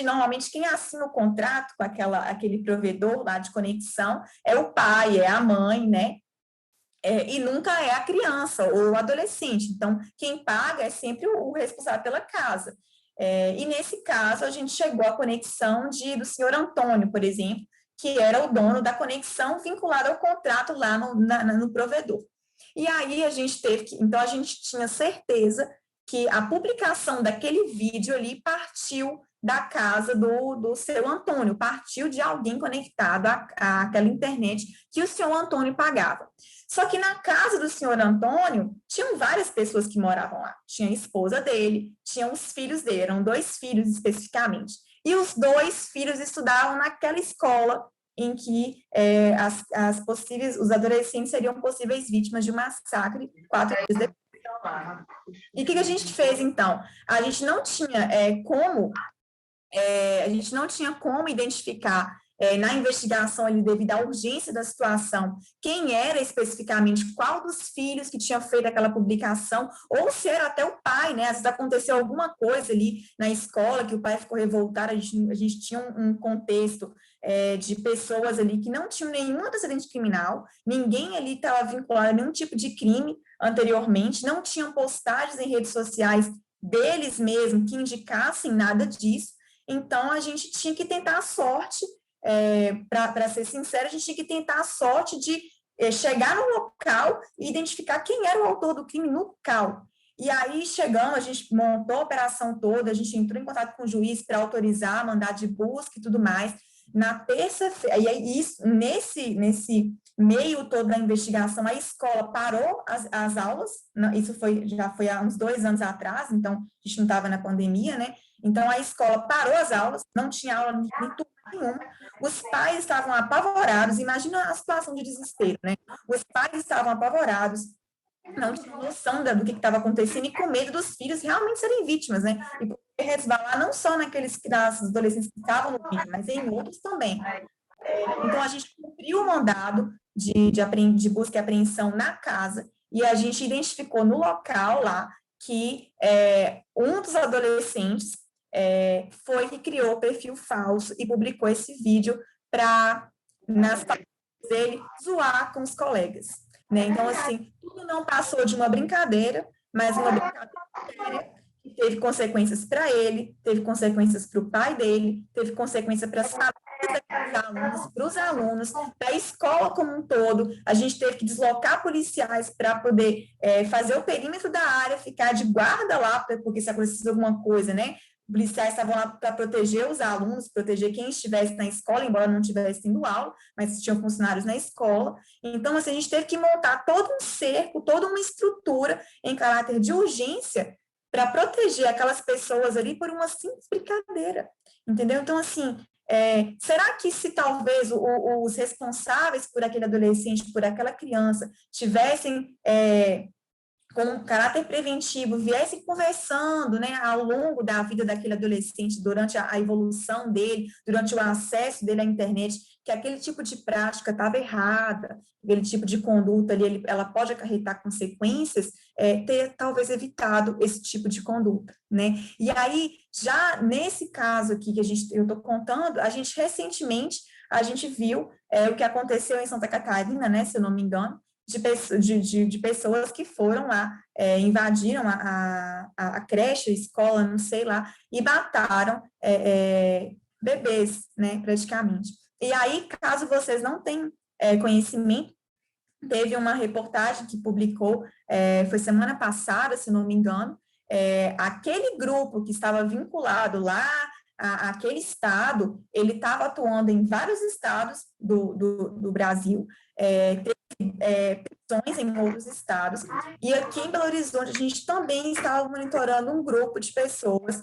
normalmente, quem assina o contrato com aquele provedor lá de conexão é o pai, é a mãe, né, e nunca é a criança ou o adolescente. Então, quem paga é sempre o responsável pela casa. E nesse caso, a gente chegou à conexão do senhor Antônio, por exemplo, que era o dono da conexão vinculada ao contrato lá no provedor. E aí então a gente tinha certeza que a publicação daquele vídeo ali partiu da casa do seu Antônio, partiu de alguém conectado àquela internet que o senhor Antônio pagava. Só que na casa do senhor Antônio, tinham várias pessoas que moravam lá. Tinha a esposa dele, tinham os filhos dele, eram 2 filhos especificamente. E os 2 filhos estudavam naquela escola em que os adolescentes seriam possíveis vítimas de um massacre 4 dias depois. E o que a gente fez, então? A gente não tinha como identificar na investigação ali, devido à urgência da situação, quem era especificamente, qual dos filhos que tinha feito aquela publicação, ou se era até o pai, né? Às vezes aconteceu alguma coisa ali na escola, que o pai ficou revoltado, a gente tinha um contexto de pessoas ali que não tinham nenhum antecedente criminal, ninguém ali estava vinculado a nenhum tipo de crime anteriormente, não tinham postagens em redes sociais deles mesmos que indicassem nada disso. Então, a gente tinha que tentar a sorte, para ser sincero, a gente tinha que tentar a sorte de chegar no local e identificar quem era o autor do crime no local. E aí, chegamos, a gente montou a operação toda, a gente entrou em contato com o juiz para autorizar, mandar de busca e tudo mais. Na terça-feira, e aí, nesse meio todo da investigação, a escola parou as aulas, isso já foi há uns 2 anos atrás, então a gente não estava na pandemia, né? Então, a escola parou as aulas, não tinha aula em turma nenhuma, os pais estavam apavorados, imagina a situação de desespero, né? Os pais estavam apavorados, não tinham noção do que estava acontecendo e com medo dos filhos realmente serem vítimas, né? E poder resvalar não só naqueles adolescentes que estavam no vídeo, mas em outros também. Então, a gente cumpriu o mandado de busca e apreensão na casa e a gente identificou no local lá que um dos adolescentes foi que criou o perfil falso e publicou esse vídeo para, nas páginas dele, zoar com os colegas. Né? Então, assim, tudo não passou de uma brincadeira, mas uma brincadeira séria, que teve consequências para ele, teve consequências para o pai dele, teve consequência para as famílias para os alunos, para a escola como um todo. A gente teve que deslocar policiais para poder fazer o perímetro da área, ficar de guarda lá, porque se acontecer alguma coisa, né? Policiais estavam lá para proteger os alunos, proteger quem estivesse na escola, embora não estivesse tendo aula, mas tinham funcionários na escola. Então, assim, a gente teve que montar todo um cerco, toda uma estrutura em caráter de urgência para proteger aquelas pessoas ali por uma simples brincadeira, entendeu? Então, assim, será que se talvez os responsáveis por aquele adolescente, por aquela criança, tivessem com um caráter preventivo, viessem conversando, né, ao longo da vida daquele adolescente, durante a evolução dele, durante o acesso dele à internet, que aquele tipo de prática estava errada, aquele tipo de conduta ali, ela pode acarretar consequências, ter talvez evitado esse tipo de conduta, né? E aí, já nesse caso aqui que eu estou contando, recentemente, a gente viu o que aconteceu em Santa Catarina, né, se eu não me engano, de pessoas que foram lá, invadiram a creche, a escola, não sei lá, e mataram bebês, né, praticamente. E aí, caso vocês não tenham conhecimento, teve uma reportagem que publicou, foi semana passada, se não me engano, aquele grupo que estava vinculado lá àquele estado, ele estava atuando em vários estados do Brasil, teve em outros estados, e aqui em Belo Horizonte a gente também estava monitorando um grupo de pessoas,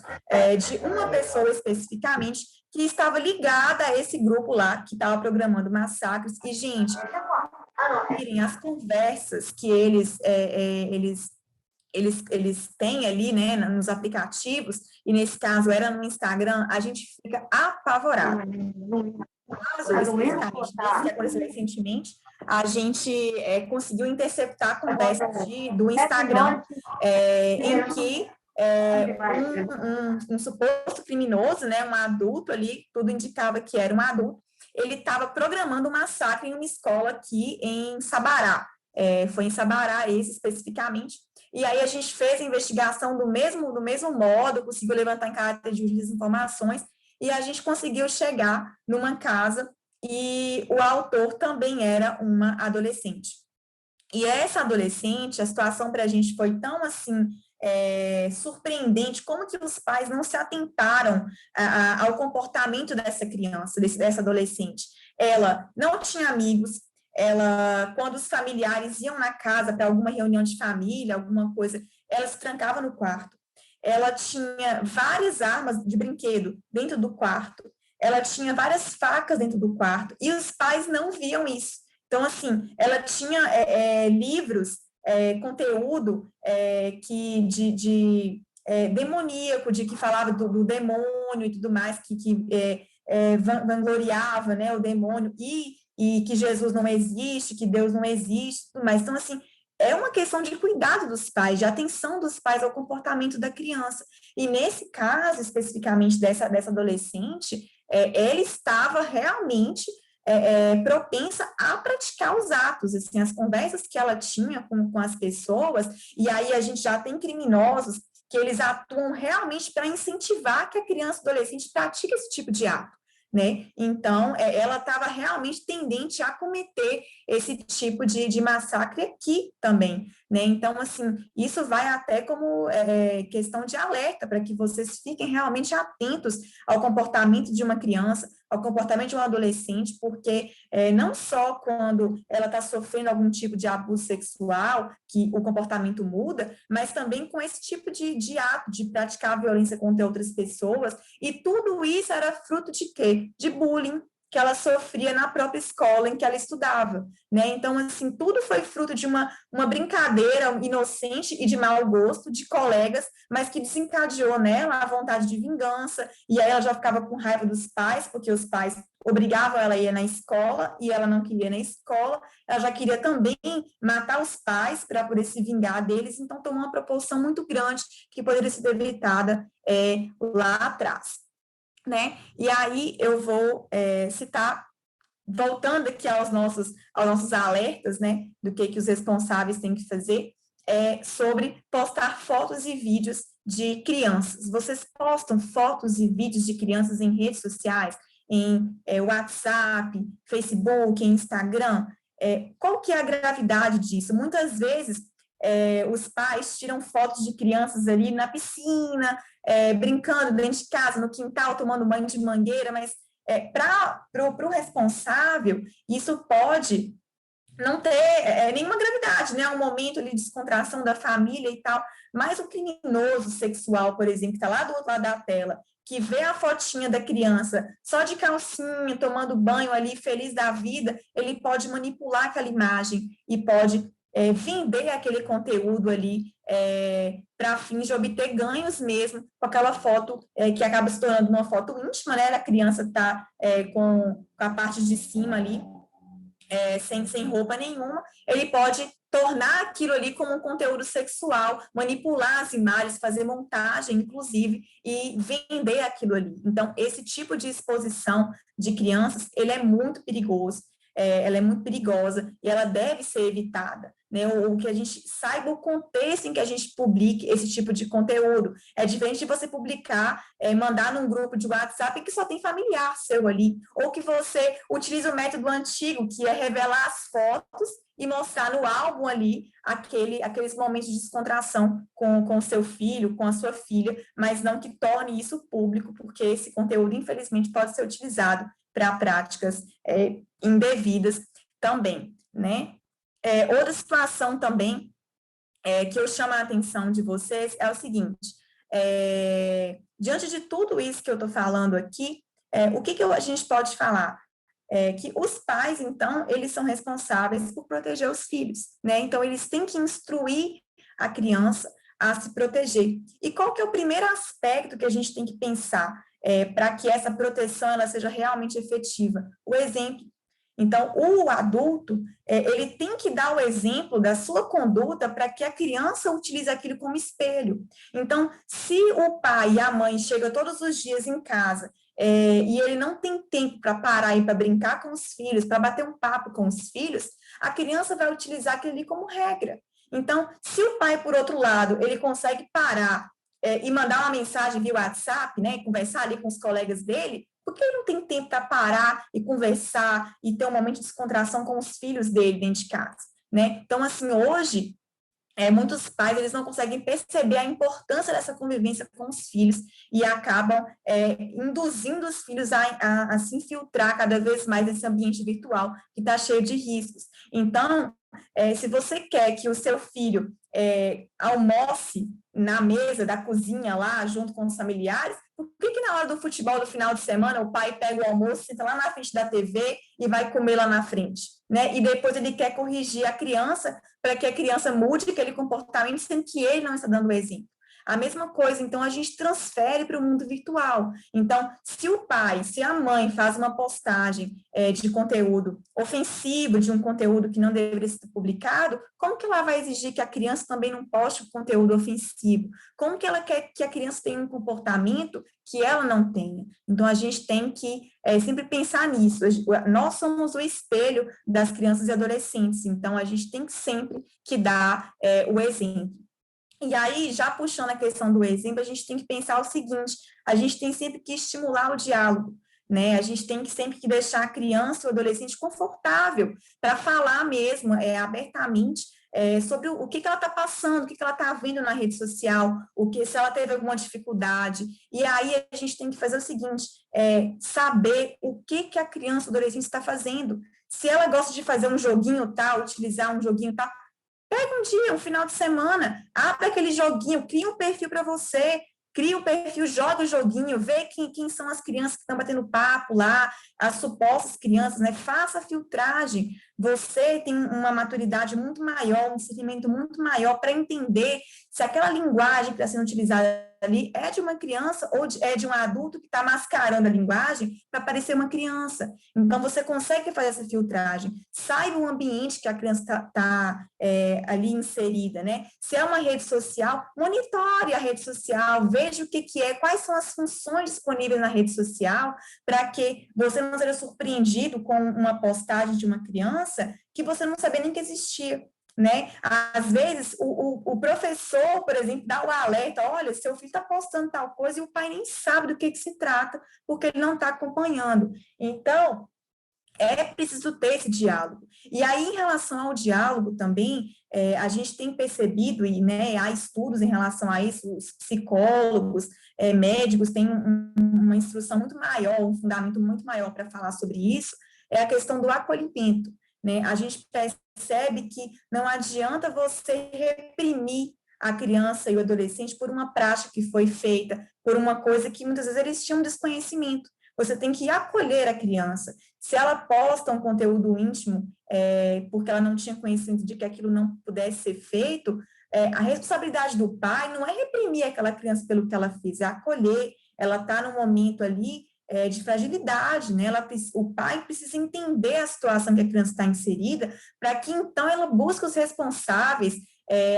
de uma pessoa especificamente, que estava ligada a esse grupo lá, que estava programando massacres, e, gente, as conversas que eles têm ali, né, nos aplicativos, e nesse caso era no Instagram, a gente fica apavorado. Caso, especificamente desse que aconteceu recentemente, a gente conseguiu interceptar a conversa do Instagram, em que um suposto criminoso, né, um adulto ali, tudo indicava que era um adulto, ele estava programando um massacre em uma escola aqui em Sabará. Foi em Sabará, esse especificamente. E aí a gente fez a investigação do mesmo modo, conseguiu levantar em caráter de jurídico as informações, e a gente conseguiu chegar numa casa e o autor também era uma adolescente. E essa adolescente, a situação para a gente foi tão assim surpreendente, como que os pais não se atentaram ao comportamento dessa criança, dessa adolescente. Ela não tinha amigos, ela, quando os familiares iam na casa para alguma reunião de família, alguma coisa, ela se trancava no quarto. Ela tinha várias armas de brinquedo dentro do quarto. Ela tinha várias facas dentro do quarto. E os pais não viam isso. Então, assim, ela tinha livros, conteúdo demoníaco, que falava do demônio e tudo mais, que vangloriava, né, o demônio, e que Jesus não existe, que Deus não existe, tudo mais. Então, assim, é uma questão de cuidado dos pais, de atenção dos pais ao comportamento da criança. E nesse caso, especificamente dessa adolescente, ela estava realmente propensa a praticar os atos, assim, as conversas que ela tinha com as pessoas, e aí a gente já tem criminosos que eles atuam realmente para incentivar que a criança e adolescente pratique esse tipo de ato, né? Então, ela estava realmente tendente a cometer esse tipo de massacre aqui também, né? Então, assim, isso vai até como questão de alerta, para que vocês fiquem realmente atentos ao comportamento de uma criança, ao comportamento de um adolescente, porque não só quando ela está sofrendo algum tipo de abuso sexual, que o comportamento muda, mas também com esse tipo de ato, de praticar violência contra outras pessoas, e tudo isso era fruto de quê? De bullying que ela sofria na própria escola em que ela estudava, né? Então, assim, tudo foi fruto de uma brincadeira inocente e de mau gosto de colegas, mas que desencadeou nela a vontade de vingança, e aí ela já ficava com raiva dos pais, porque os pais obrigavam ela a ir na escola, e ela não queria ir na escola, ela já queria também matar os pais para poder se vingar deles, então tomou uma proporção muito grande que poderia ser evitada lá atrás, né? E aí eu vou citar, voltando aqui aos nossos alertas, né, do que os responsáveis têm que fazer, sobre postar fotos e vídeos de crianças. Vocês postam fotos e vídeos de crianças em redes sociais, em WhatsApp, Facebook, Instagram? Qual que é a gravidade disso? Muitas vezes, os pais tiram fotos de crianças ali na piscina, brincando dentro de casa, no quintal, tomando banho de mangueira, mas para o responsável, isso pode não ter nenhuma gravidade, né? Um momento ali de descontração da família e tal, mas o criminoso sexual, por exemplo, que está lá do outro lado da tela, que vê a fotinha da criança só de calcinha, tomando banho ali, feliz da vida, ele pode manipular aquela imagem e pode vender aquele conteúdo ali para fins de obter ganhos mesmo com aquela foto que acaba se tornando uma foto íntima, né? A criança está com a parte de cima ali, sem roupa nenhuma, ele pode tornar aquilo ali como um conteúdo sexual, manipular as imagens, fazer montagem, inclusive, e vender aquilo ali. Então, esse tipo de exposição de crianças, ele é muito perigoso, ela é muito perigosa e ela deve ser evitada, né? O que a gente saiba o contexto em que a gente publique esse tipo de conteúdo. É diferente de você publicar, mandar num grupo de WhatsApp que só tem familiar seu ali, ou que você utiliza o método antigo, que é revelar as fotos e mostrar no álbum ali aqueles momentos de descontração com seu filho, com a sua filha, mas não que torne isso público, porque esse conteúdo, infelizmente, pode ser utilizado para práticas indevidas também, né? Outra situação também que eu chamo a atenção de vocês é o seguinte, diante de tudo isso que eu estou falando aqui, o que a gente pode falar? Que os pais, então, eles são responsáveis por proteger os filhos, né? Então, eles têm que instruir a criança a se proteger. E qual que é o primeiro aspecto que a gente tem que pensar para que essa proteção ela seja realmente efetiva? O exemplo. Então, o adulto, ele tem que dar o exemplo da sua conduta para que a criança utilize aquilo como espelho. Então, se o pai e a mãe chegam todos os dias em casa e ele não tem tempo para parar e para brincar com os filhos, para bater um papo com os filhos, a criança vai utilizar aquilo ali como regra. Então, se o pai, por outro lado, ele consegue parar e mandar uma mensagem via WhatsApp, né, conversar ali com os colegas dele, por que ele não tem tempo para parar e conversar e ter um momento de descontração com os filhos dele dentro de casa, né? Então, assim, hoje, muitos pais eles não conseguem perceber a importância dessa convivência com os filhos e acabam induzindo os filhos a se infiltrar cada vez mais nesse ambiente virtual que está cheio de riscos. Então, se você quer que o seu filho almoce na mesa da cozinha lá, junto com os familiares, por que na hora do futebol do final de semana o pai pega o almoço, senta lá na frente da TV e vai comer lá na frente, né? E depois ele quer corrigir a criança para que a criança mude aquele comportamento, sendo que ele não está dando o exemplo. A mesma coisa, então, a gente transfere para o mundo virtual. Então, se o pai, se a mãe faz uma postagem de conteúdo ofensivo, de um conteúdo que não deveria ser publicado, como que ela vai exigir que a criança também não poste um conteúdo ofensivo? Como que ela quer que a criança tenha um comportamento que ela não tenha? Então, a gente tem que sempre pensar nisso. Nós somos o espelho das crianças e adolescentes, então, a gente tem que sempre que dar o exemplo. E aí, já puxando a questão do exemplo, a gente tem que pensar o seguinte, a gente tem sempre que estimular o diálogo, né? A gente tem que sempre que deixar a criança ou o adolescente confortável para falar mesmo, abertamente, sobre o que ela está passando, o que ela está vendo na rede social, se ela teve alguma dificuldade. E aí a gente tem que fazer o seguinte, saber o que a criança ou adolescente está fazendo. Se ela gosta de fazer um joguinho tal, utilizar um joguinho tal, pega um dia, um final de semana, abre aquele joguinho, cria um perfil para você, cria um perfil, joga o joguinho, vê quem são as crianças que estão batendo papo lá, as supostas crianças, né? Faça a filtragem. Você tem uma maturidade muito maior, um discernimento muito maior para entender se aquela linguagem que está sendo utilizada ali é de uma criança ou é de um adulto que está mascarando a linguagem para parecer uma criança. Então, você consegue fazer essa filtragem. Saiba o ambiente que a criança está ali inserida, né? Se é uma rede social, monitore a rede social, veja o que é, quais são as funções disponíveis na rede social, para que você não seja surpreendido com uma postagem de uma criança que você não sabia nem que existia. Né? Às vezes, o professor, por exemplo, dá o alerta, olha, seu filho está postando tal coisa e o pai nem sabe do que se trata, porque ele não está acompanhando. Então, é preciso ter esse diálogo. E aí, em relação ao diálogo também, a gente tem percebido, e né, há estudos em relação a isso, os psicólogos, médicos têm uma instrução muito maior, um fundamento muito maior para falar sobre isso, é a questão do acolhimento. Né? A gente percebe que não adianta você reprimir a criança e o adolescente por uma prática que foi feita, por uma coisa que muitas vezes eles tinham desconhecimento. Você tem que acolher a criança. Se ela posta um conteúdo íntimo, porque ela não tinha conhecimento de que aquilo não pudesse ser feito, a responsabilidade do pai não é reprimir aquela criança pelo que ela fez, é acolher. Ela está num momento ali de fragilidade, né? O pai precisa entender a situação que a criança está inserida, para que então ela busque os responsáveis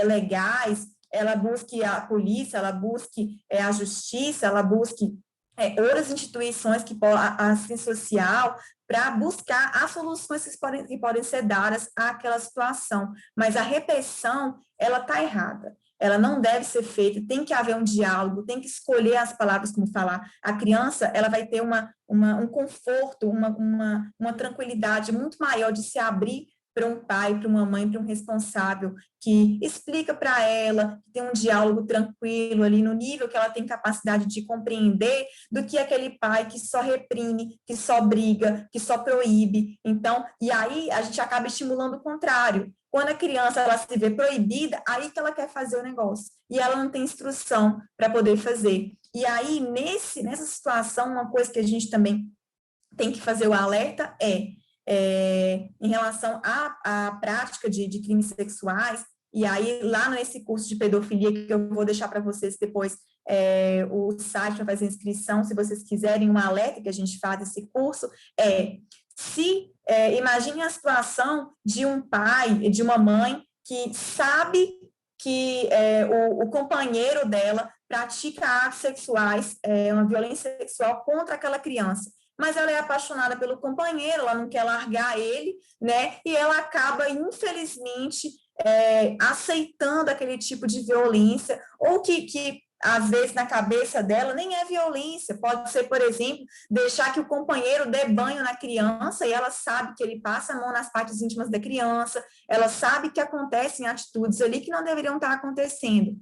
legais, ela busque a polícia, ela busque a justiça, ela busque outras instituições a assistência social, para buscar as soluções que podem ser dadas àquela situação. Mas a repressão, ela está errada. Ela não deve ser feita, tem que haver um diálogo, tem que escolher as palavras como falar. A criança, ela vai ter um conforto, uma tranquilidade muito maior de se abrir para um pai, para uma mãe, para um responsável que explica para ela, que tem um diálogo tranquilo ali no nível que ela tem capacidade de compreender, do que aquele pai que só reprime, que só briga, que só proíbe. Então, e aí a gente acaba estimulando o contrário. Quando a criança ela se vê proibida, aí que ela quer fazer o negócio. E ela não tem instrução para poder fazer. E aí, nessa situação, uma coisa que a gente também tem que fazer o alerta em relação à prática de crimes sexuais, e aí lá nesse curso de pedofilia, que eu vou deixar para vocês depois o site para fazer inscrição, se vocês quiserem, um alerta que a gente faz esse curso, imagine a situação de um pai, de uma mãe, que sabe que o companheiro dela pratica atos sexuais, uma violência sexual contra aquela criança, mas ela é apaixonada pelo companheiro, ela não quer largar ele, né? E ela acaba, infelizmente, aceitando aquele tipo de violência, ou que às vezes na cabeça dela nem é violência, pode ser, por exemplo, deixar que o companheiro dê banho na criança e ela sabe que ele passa a mão nas partes íntimas da criança, ela sabe que acontecem atitudes ali que não deveriam estar acontecendo.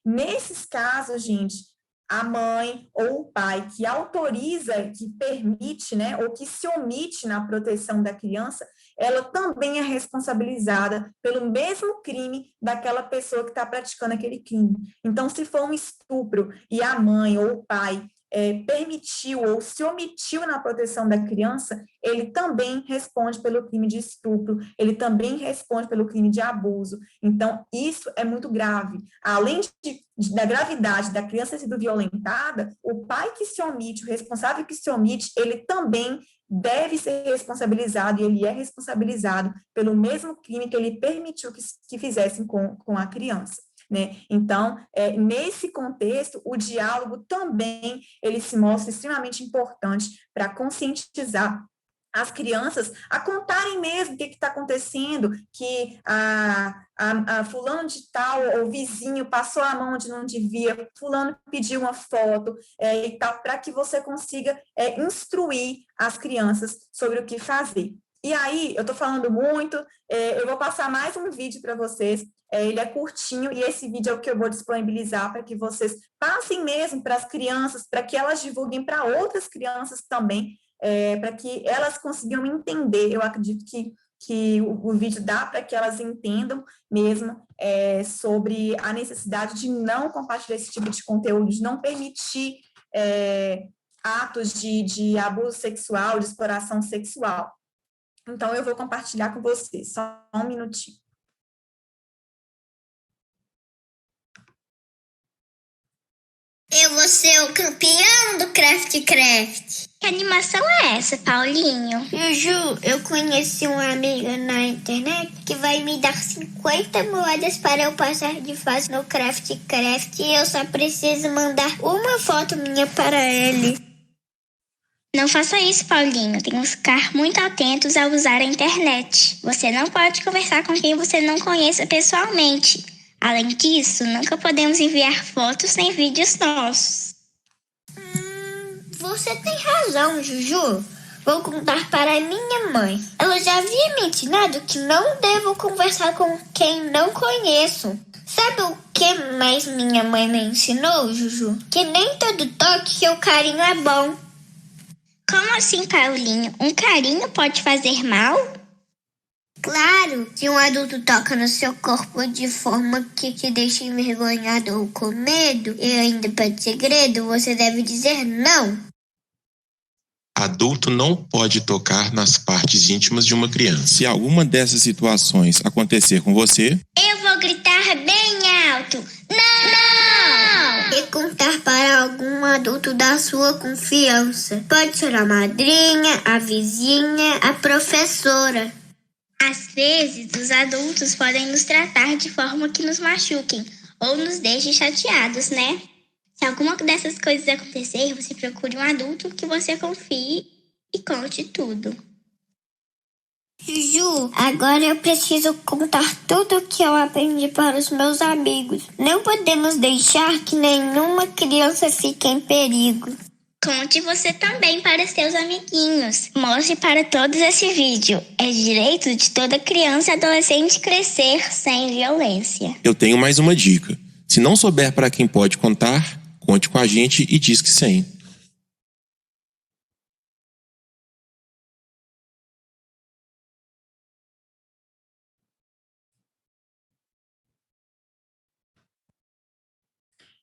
Nesses casos, gente, a mãe ou o pai que autoriza, que permite, né, ou que se omite na proteção da criança, ela também é responsabilizada pelo mesmo crime daquela pessoa que está praticando aquele crime. Então, se for um estupro e a mãe ou o pai permitiu ou se omitiu na proteção da criança, ele também responde pelo crime de estupro, ele também responde pelo crime de abuso. Então, isso é muito grave. Além da gravidade da criança ter sido violentada, o pai que se omite, o responsável que se omite, ele também deve ser responsabilizado, e ele é responsabilizado pelo mesmo crime que ele permitiu que fizessem com a criança. Né? Então, nesse contexto, o diálogo também ele se mostra extremamente importante para conscientizar as crianças a contarem mesmo o que está acontecendo, que a fulano de tal, ou vizinho, passou a mão onde não devia, fulano pediu uma foto, e tal, para que você consiga instruir as crianças sobre o que fazer. E aí, eu estou falando muito, eu vou passar mais um vídeo para vocês, ele é curtinho, e esse vídeo é o que eu vou disponibilizar para que vocês passem mesmo para as crianças, para que elas divulguem para outras crianças também, para que elas consigam entender. Eu acredito que o vídeo dá para que elas entendam mesmo sobre a necessidade de não compartilhar esse tipo de conteúdo, de não permitir atos de abuso sexual, de exploração sexual. Então, eu vou compartilhar com vocês, só um minutinho. Eu vou ser o campeão do Craft Craft. Que animação é essa, Paulinho? Juju, eu conheci uma amiga na internet que vai me dar 50 moedas para eu passar de fase no Craft Craft e eu só preciso mandar uma foto minha para ele. Não faça isso, Paulinho. Temos que ficar muito atentos ao usar a internet. Você não pode conversar com quem você não conheça pessoalmente. Além disso, nunca podemos enviar fotos nem vídeos nossos. Você tem razão, Juju. Vou contar para a minha mãe. Ela já havia me ensinado que não devo conversar com quem não conheço. Sabe o que mais minha mãe me ensinou, Juju? Que nem todo toque ou carinho é bom. Como assim, Paulinho? Um carinho pode fazer mal? Claro, se um adulto toca no seu corpo de forma que te deixa envergonhado ou com medo, e ainda pede segredo, você deve dizer não. Adulto não pode tocar nas partes íntimas de uma criança. Se alguma dessas situações acontecer com você, eu vou gritar bem alto. Não! E contar para algum adulto da sua confiança. Pode ser a madrinha, a vizinha, a professora. Às vezes, os adultos podem nos tratar de forma que nos machuquem ou nos deixem chateados, né? Se alguma dessas coisas acontecer, você procure um adulto que você confie e conte tudo. Ju, agora eu preciso contar tudo o que eu aprendi para os meus amigos. Não podemos deixar que nenhuma criança fique em perigo. Conte você também para seus amiguinhos. Mostre para todos esse vídeo. É direito de toda criança e adolescente crescer sem violência. Eu tenho mais uma dica. Se não souber para quem pode contar, conte com a gente e diz que sim.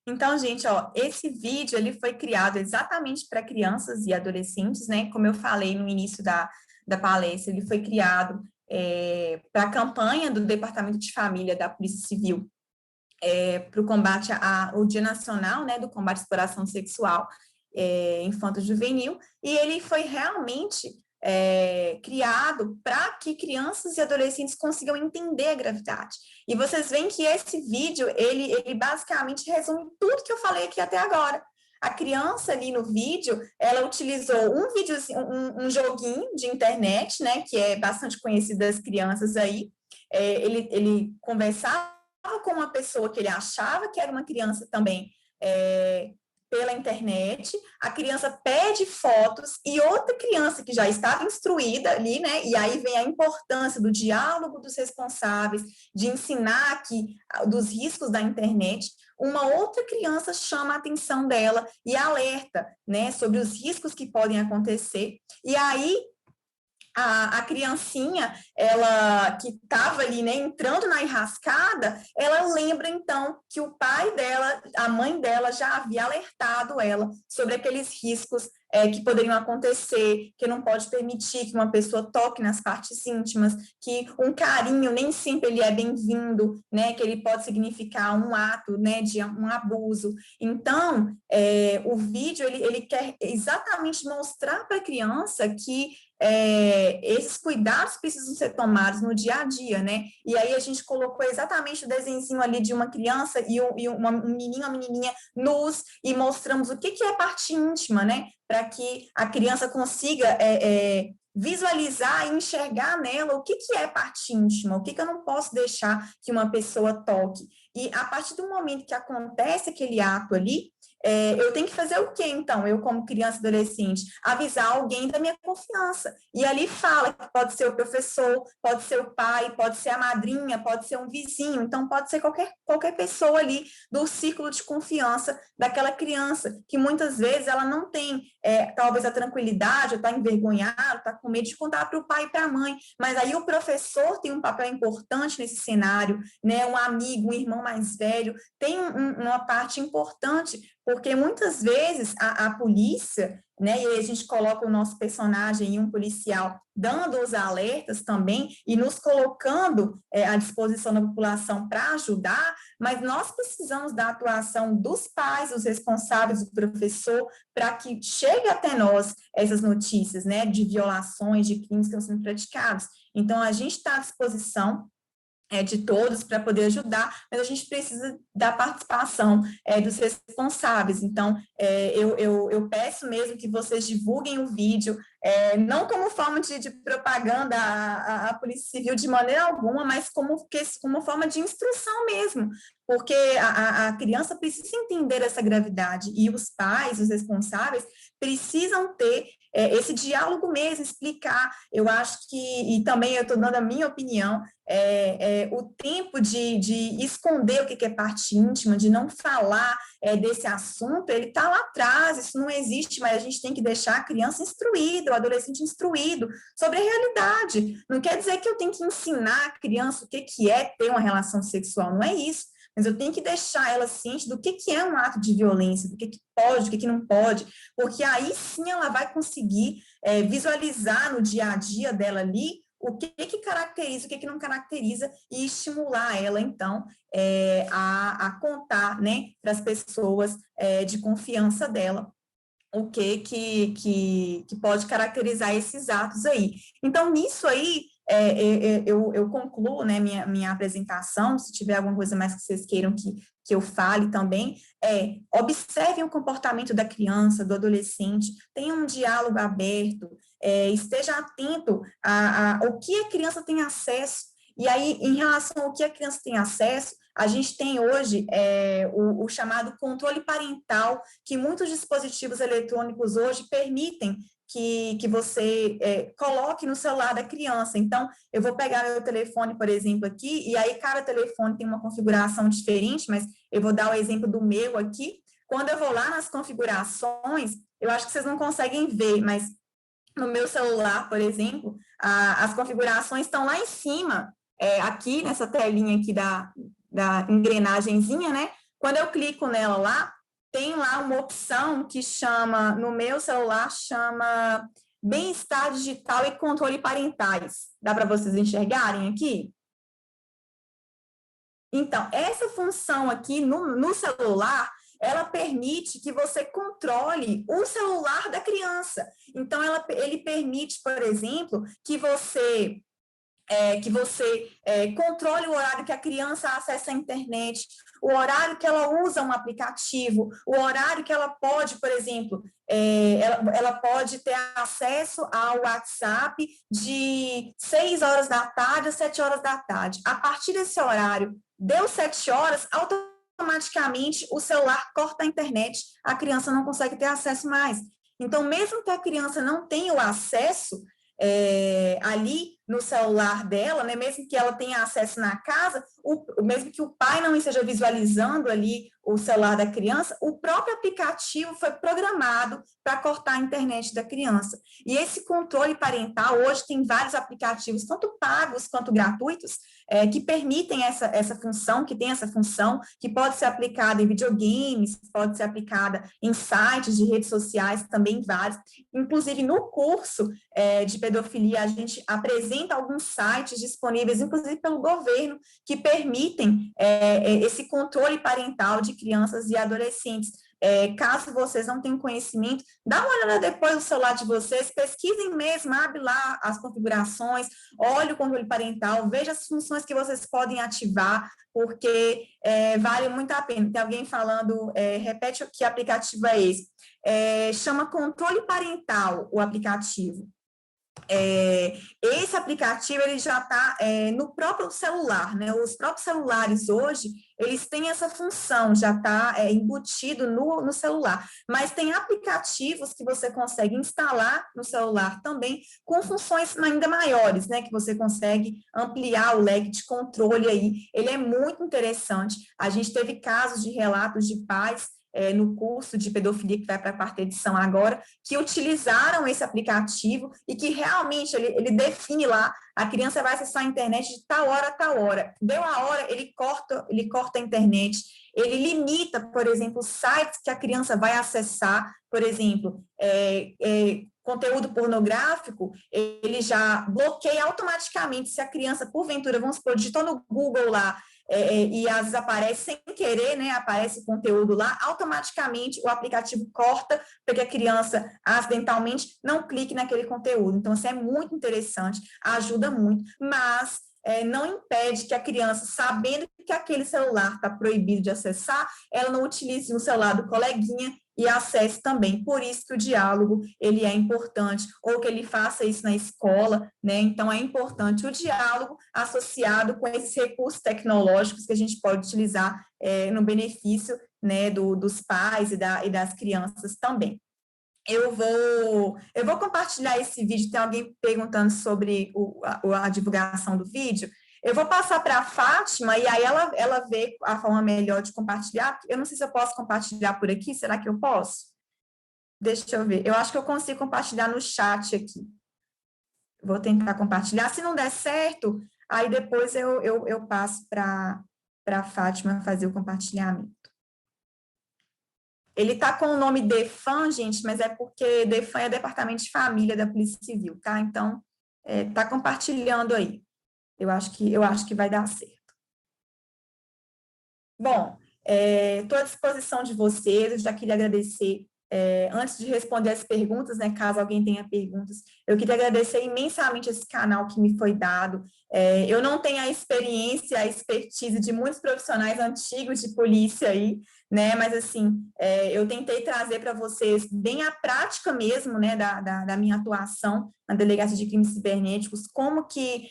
Então, gente, ó, esse vídeo ele foi criado exatamente para crianças e adolescentes, né? Como eu falei no início da palestra, ele foi criado para a campanha do Departamento de Família da Polícia Civil para o combate ao Dia Nacional, né, do combate à exploração sexual infanto-juvenil, e ele foi realmente criado para que crianças e adolescentes consigam entender a gravidade. E vocês veem que esse vídeo, ele basicamente resume tudo que eu falei aqui até agora. A criança ali no vídeo, ela utilizou um joguinho de internet, né, que é bastante conhecido das crianças aí. Ele conversava com uma pessoa que ele achava que era uma criança também pela internet, a criança pede fotos e outra criança que já estava instruída ali, né? E aí vem a importância do diálogo dos responsáveis, de ensinar aqui dos riscos da internet. Uma outra criança chama a atenção dela e alerta, né, sobre os riscos que podem acontecer. E aí a criancinha, ela que estava ali, né, entrando na enrascada, ela lembra, então, que o pai dela, a mãe dela, já havia alertado ela sobre aqueles riscos que poderiam acontecer, que não pode permitir que uma pessoa toque nas partes íntimas, que um carinho nem sempre ele é bem-vindo, né, que ele pode significar um ato, né, de um abuso. Então, o vídeo, ele quer exatamente mostrar para a criança que esses cuidados precisam ser tomados no dia a dia, né? E aí a gente colocou exatamente o desenho ali de uma criança e um menino, uma menininha nus, e mostramos o que é parte íntima, né? Para que a criança consiga visualizar e enxergar nela o que é parte íntima, o que eu não posso deixar que uma pessoa toque. E a partir do momento que acontece aquele ato ali, eu tenho que fazer o quê, então? Eu, como criança e adolescente, avisar alguém da minha confiança. E ali fala que pode ser o professor, pode ser o pai, pode ser a madrinha, pode ser um vizinho. Então, pode ser qualquer pessoa ali do círculo de confiança daquela criança, que muitas vezes ela não tem, talvez, a tranquilidade, ou está envergonhado, está com medo de contar para o pai e para a mãe. Mas aí o professor tem um papel importante nesse cenário, né? Um amigo, um irmão mais velho, tem uma parte importante, porque muitas vezes a polícia, né, e aí a gente coloca o nosso personagem em um policial dando os alertas também e nos colocando à disposição da população para ajudar, mas nós precisamos da atuação dos pais, dos responsáveis, do professor, para que chegue até nós essas notícias, né, de violações, de crimes que estão sendo praticados. Então, a gente está à disposição de todos para poder ajudar, mas a gente precisa da participação dos responsáveis. Então, eu peço mesmo que vocês divulguem o vídeo, não como forma de propaganda à Polícia Civil de maneira alguma, mas como forma de instrução mesmo, porque a criança precisa entender essa gravidade e os pais, os responsáveis, precisam ter esse diálogo mesmo, explicar. Eu acho que, e também eu estou dando a minha opinião, o tempo de esconder o que é parte íntima, de não falar desse assunto, ele está lá atrás, isso não existe, mas a gente tem que deixar a criança instruída, o adolescente instruído sobre a realidade. Não quer dizer que eu tenho que ensinar a criança o que é ter uma relação sexual, não é isso. Mas eu tenho que deixar ela ciente do que é um ato de violência, do que pode, do que não pode, porque aí sim ela vai conseguir visualizar no dia a dia dela ali o que caracteriza, o que não caracteriza, e estimular ela, então, a contar, né, para as pessoas de confiança dela o que pode caracterizar esses atos aí. Então, nisso aí, eu concluo, né, minha apresentação. Se tiver alguma coisa mais que vocês queiram que eu fale também, observem o comportamento da criança, do adolescente, tenham um diálogo aberto, esteja atento ao que a criança tem acesso. E aí, em relação ao que a criança tem acesso, A gente tem hoje o chamado controle parental, que muitos dispositivos eletrônicos hoje permitem que você coloque no celular da criança. Então, eu vou pegar meu telefone, por exemplo, aqui, e aí cada telefone tem uma configuração diferente, mas eu vou dar o exemplo do meu aqui. Quando eu vou lá nas configurações, eu acho que vocês não conseguem ver, mas no meu celular, por exemplo, as configurações estão lá em cima, aqui nessa telinha aqui da engrenagenzinha, né? Quando eu clico nela lá, tem lá uma opção que chama, no meu celular, chama bem-estar digital e controle parentais. Dá para vocês enxergarem aqui? Então, essa função aqui no celular, ela permite que você controle o celular da criança. Então, ele permite, por exemplo, que você controle o horário que a criança acessa a internet, o horário que ela usa um aplicativo, o horário que ela pode, por exemplo, ela pode ter acesso ao WhatsApp de 6 horas da tarde a 7 horas da tarde. A partir desse horário, deu 7 horas, automaticamente o celular corta a internet, a criança não consegue ter acesso mais. Então, mesmo que a criança não tenha o acesso ali no celular dela, né, mesmo que ela tenha acesso na casa, mesmo que o pai não esteja visualizando ali o celular da criança, o próprio aplicativo foi programado para cortar a internet da criança. E esse controle parental, hoje tem vários aplicativos, tanto pagos quanto gratuitos, que permitem essa função, que tem essa função, que pode ser aplicada em videogames, pode ser aplicada em sites de redes sociais, também vários. Inclusive, no curso de pedofilia, a gente apresenta alguns sites disponíveis, inclusive pelo governo, que permitem esse controle parental de crianças e adolescentes. Caso vocês não tenham conhecimento, dá uma olhada depois no celular de vocês, pesquisem mesmo, abre lá as configurações, olhe o controle parental, veja as funções que vocês podem ativar, porque vale muito a pena. Tem alguém falando, repete que aplicativo é esse. Chama controle parental o aplicativo. Esse aplicativo ele já está no próprio celular, né? Os próprios celulares hoje, eles têm essa função, já está embutido no celular, mas tem aplicativos que você consegue instalar no celular também, com funções ainda maiores, né? Que você consegue ampliar o leque de controle aí, ele é muito interessante. A gente teve casos de relatos de pais no curso de pedofilia, que vai para a quarta edição agora, que utilizaram esse aplicativo e que realmente ele define lá, a criança vai acessar a internet de tal hora a tal hora. Deu a hora, ele corta a internet, ele limita, por exemplo, os sites que a criança vai acessar, por exemplo, conteúdo pornográfico, ele já bloqueia automaticamente se a criança, porventura, vamos supor, digitou no Google lá, e às vezes aparece sem querer, né, aparece conteúdo lá, automaticamente o aplicativo corta para que a criança acidentalmente não clique naquele conteúdo. Então, isso é muito interessante, ajuda muito, mas não impede que a criança, sabendo que aquele celular está proibido de acessar, ela não utilize o celular do coleguinha e acesse também. Por isso que o diálogo, ele é importante, ou que ele faça isso na escola, né? Então, é importante o diálogo associado com esses recursos tecnológicos que a gente pode utilizar no benefício, né, dos pais e das crianças também. Eu vou compartilhar esse vídeo, tem alguém perguntando sobre a divulgação do vídeo. Eu vou passar para a Fátima, e aí ela vê a forma melhor de compartilhar. Eu não sei se eu posso compartilhar por aqui, será que eu posso? Deixa eu ver, eu acho que eu consigo compartilhar no chat aqui. Vou tentar compartilhar, se não der certo, aí depois eu passo para a Fátima fazer o compartilhamento. Ele está com o nome DEFAN, gente, mas é porque DEFAN é Departamento de Família da Polícia Civil, tá? Então, está compartilhando aí. Eu acho que vai dar certo. Bom, estou à disposição de vocês, eu já queria agradecer Antes de responder as perguntas, né, caso alguém tenha perguntas, eu queria agradecer imensamente esse canal que me foi dado. Eu não tenho a experiência, a expertise de muitos profissionais antigos de polícia aí, né, mas assim, eu tentei trazer para vocês bem a prática mesmo, né, da minha atuação na Delegacia de Crimes Cibernéticos, como que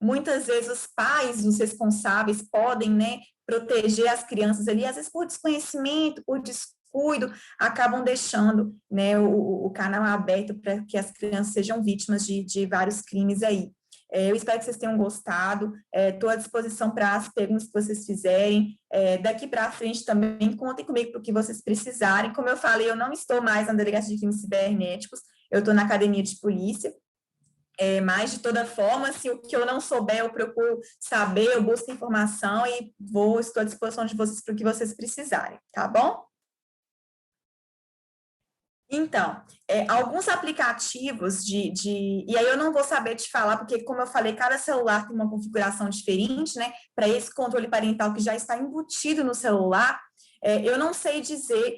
muitas vezes os pais, os responsáveis, podem, né, proteger as crianças ali, às vezes por desconhecimento, por descuido, acabam deixando, né, o canal aberto para que as crianças sejam vítimas de vários crimes aí. Eu espero que vocês tenham gostado, estou à disposição para as perguntas que vocês fizerem, daqui para frente também, contem comigo para o que vocês precisarem. Como eu falei, eu não estou mais na Delegacia de Crimes Cibernéticos, eu estou na Academia de Polícia, mas, de toda forma, se o que eu não souber, eu procuro saber, eu busco informação e estou à disposição de vocês para o que vocês precisarem, tá bom? Então, alguns aplicativos e aí eu não vou saber te falar, porque, como eu falei, cada celular tem uma configuração diferente, né? Para esse controle parental que já está embutido no celular, eu não sei dizer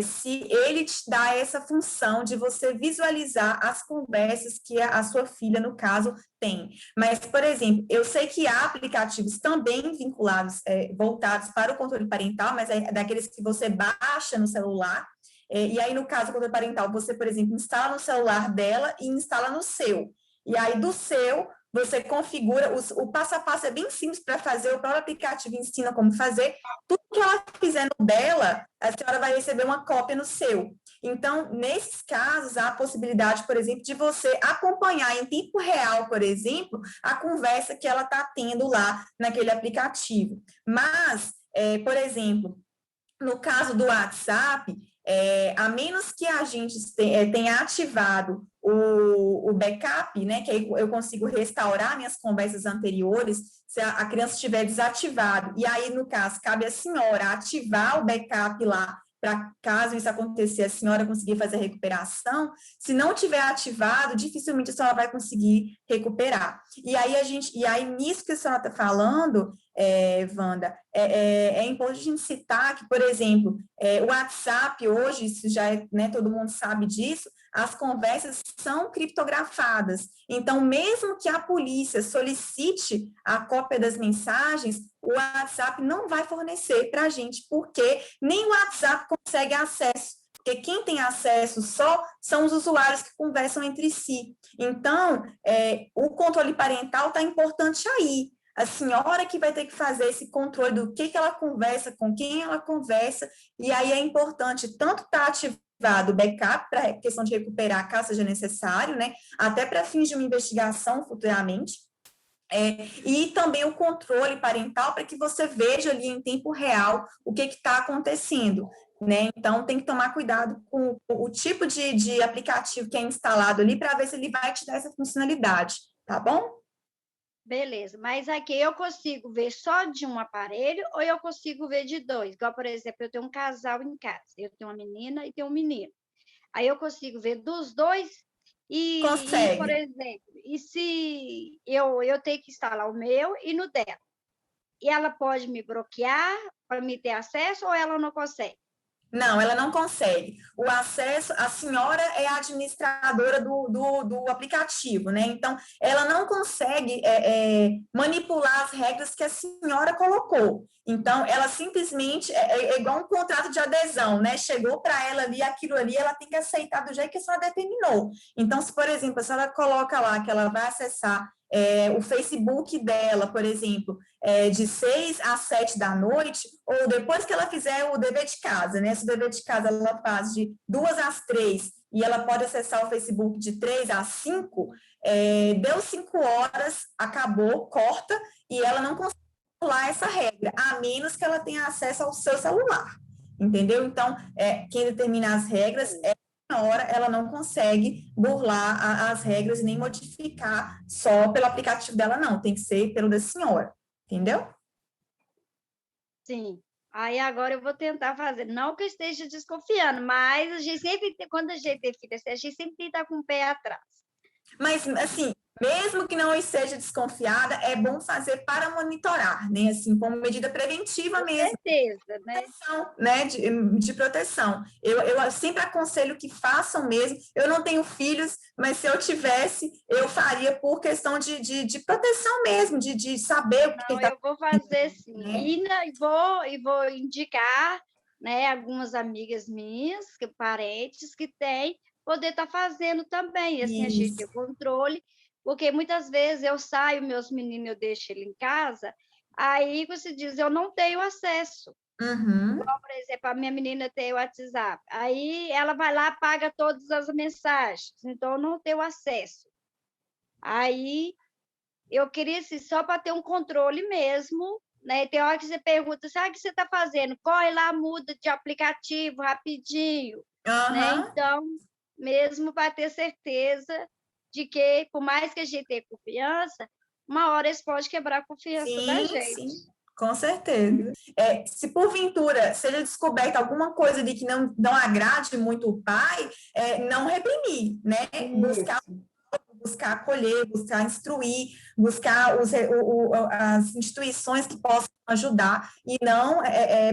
se ele te dá essa função de você visualizar as conversas que a sua filha, no caso, tem. Mas, por exemplo, eu sei que há aplicativos também vinculados, voltados para o controle parental, mas é daqueles que você baixa no celular. E aí, no caso do controle parental, você, por exemplo, instala no celular dela e instala no seu. E aí, do seu, você configura, o passo a passo é bem simples para fazer, o próprio aplicativo ensina como fazer. Tudo que ela fizer no dela, a senhora vai receber uma cópia no seu. Então, nesses casos, há a possibilidade, por exemplo, de você acompanhar em tempo real, por exemplo, a conversa que ela está tendo lá naquele aplicativo. Mas, por exemplo, no caso do WhatsApp, a menos que a gente tenha ativado o backup, né, que aí eu consigo restaurar minhas conversas anteriores, se a criança estiver desativado, e aí, no caso, cabe à senhora ativar o backup lá, para caso isso acontecer, a senhora conseguir fazer a recuperação. Se não tiver ativado, dificilmente a senhora vai conseguir recuperar. E aí nisso que a senhora está falando, Wanda, é importante a gente citar que, por exemplo, o WhatsApp hoje, isso já né, todo mundo sabe disso, as conversas são criptografadas. Então, mesmo que a polícia solicite a cópia das mensagens, o WhatsApp não vai fornecer para a gente, porque nem o WhatsApp consegue acesso. Porque quem tem acesso só são os usuários que conversam entre si. Então, o controle parental está importante aí. A senhora que vai ter que fazer esse controle do que ela conversa, com quem ela conversa, e aí é importante tanto estar ativado o backup para questão de recuperar caso seja necessário, né, até para fins de uma investigação futuramente, e também o controle parental para que você veja ali em tempo real o que está acontecendo, né? Então, tem que tomar cuidado com o tipo de aplicativo que é instalado ali para ver se ele vai te dar essa funcionalidade, tá bom? Beleza, mas aqui eu consigo ver só de um aparelho ou eu consigo ver de dois? Igual, por exemplo, eu tenho um casal em casa, eu tenho uma menina e tenho um menino. Aí eu consigo ver dos dois por Consegue. exemplo, e se eu tenho que instalar o meu e no dela? E ela pode me bloquear para me ter acesso ou ela não consegue? Não, ela não consegue. O acesso, a senhora é a administradora do aplicativo, né? Então, ela não consegue manipular as regras que a senhora colocou. Então, ela simplesmente é igual um contrato de adesão, né? Chegou para ela ali, aquilo ali, ela tem que aceitar do jeito que a senhora determinou. Então, se, por exemplo, a senhora coloca lá que ela vai acessar o Facebook dela, por exemplo, de 6 às 7 da noite, ou depois que ela fizer o dever de casa, né? Se o dever de casa ela faz de 2 às 3 e ela pode acessar o Facebook de 3 às 5, deu 5 horas, acabou, corta, e ela não consegue pular essa regra, a menos que ela tenha acesso ao seu celular, entendeu? Então, quem determina as regras na hora ela não consegue burlar as regras e nem modificar só pelo aplicativo dela, não. Tem que ser pelo da senhora, entendeu? Sim. Aí agora eu vou tentar fazer. Não que eu esteja desconfiando, mas a gente sempre, quando a gente tem filho, a gente sempre tem que estar com o pé atrás. Mas, assim, mesmo que não esteja desconfiada, é bom fazer para monitorar, né? Assim, como medida preventiva Com mesmo, certeza, né? né? De proteção. Eu sempre aconselho que façam mesmo. Eu não tenho filhos, mas se eu tivesse, eu faria por questão de proteção mesmo, de saber o que Não, está eu vou fazer sim. né? E vou indicar, né, algumas amigas minhas, parentes que têm, poder estar fazendo também. Assim, a gente tem Isso. o controle, porque muitas vezes eu saio, meus meninos, eu deixo ele em casa, aí você diz, eu não tenho acesso. Uhum. Igual, por exemplo, a minha menina tem o WhatsApp. Aí ela vai lá, apaga todas as mensagens, então eu não tenho acesso. Aí eu queria assim, só para ter um controle mesmo, né? Tem hora que você pergunta, sabe o que você está fazendo? Corre lá, muda de aplicativo rapidinho, né? Aham. Então, mesmo para ter certeza de que, por mais que a gente tenha confiança, uma hora eles podem quebrar a confiança da Sim, gente. sim, com certeza. Se porventura seja descoberta alguma coisa de que não agrade muito o pai, não reprimir, né? Buscar acolher, buscar instruir, buscar as instituições que possam ajudar e não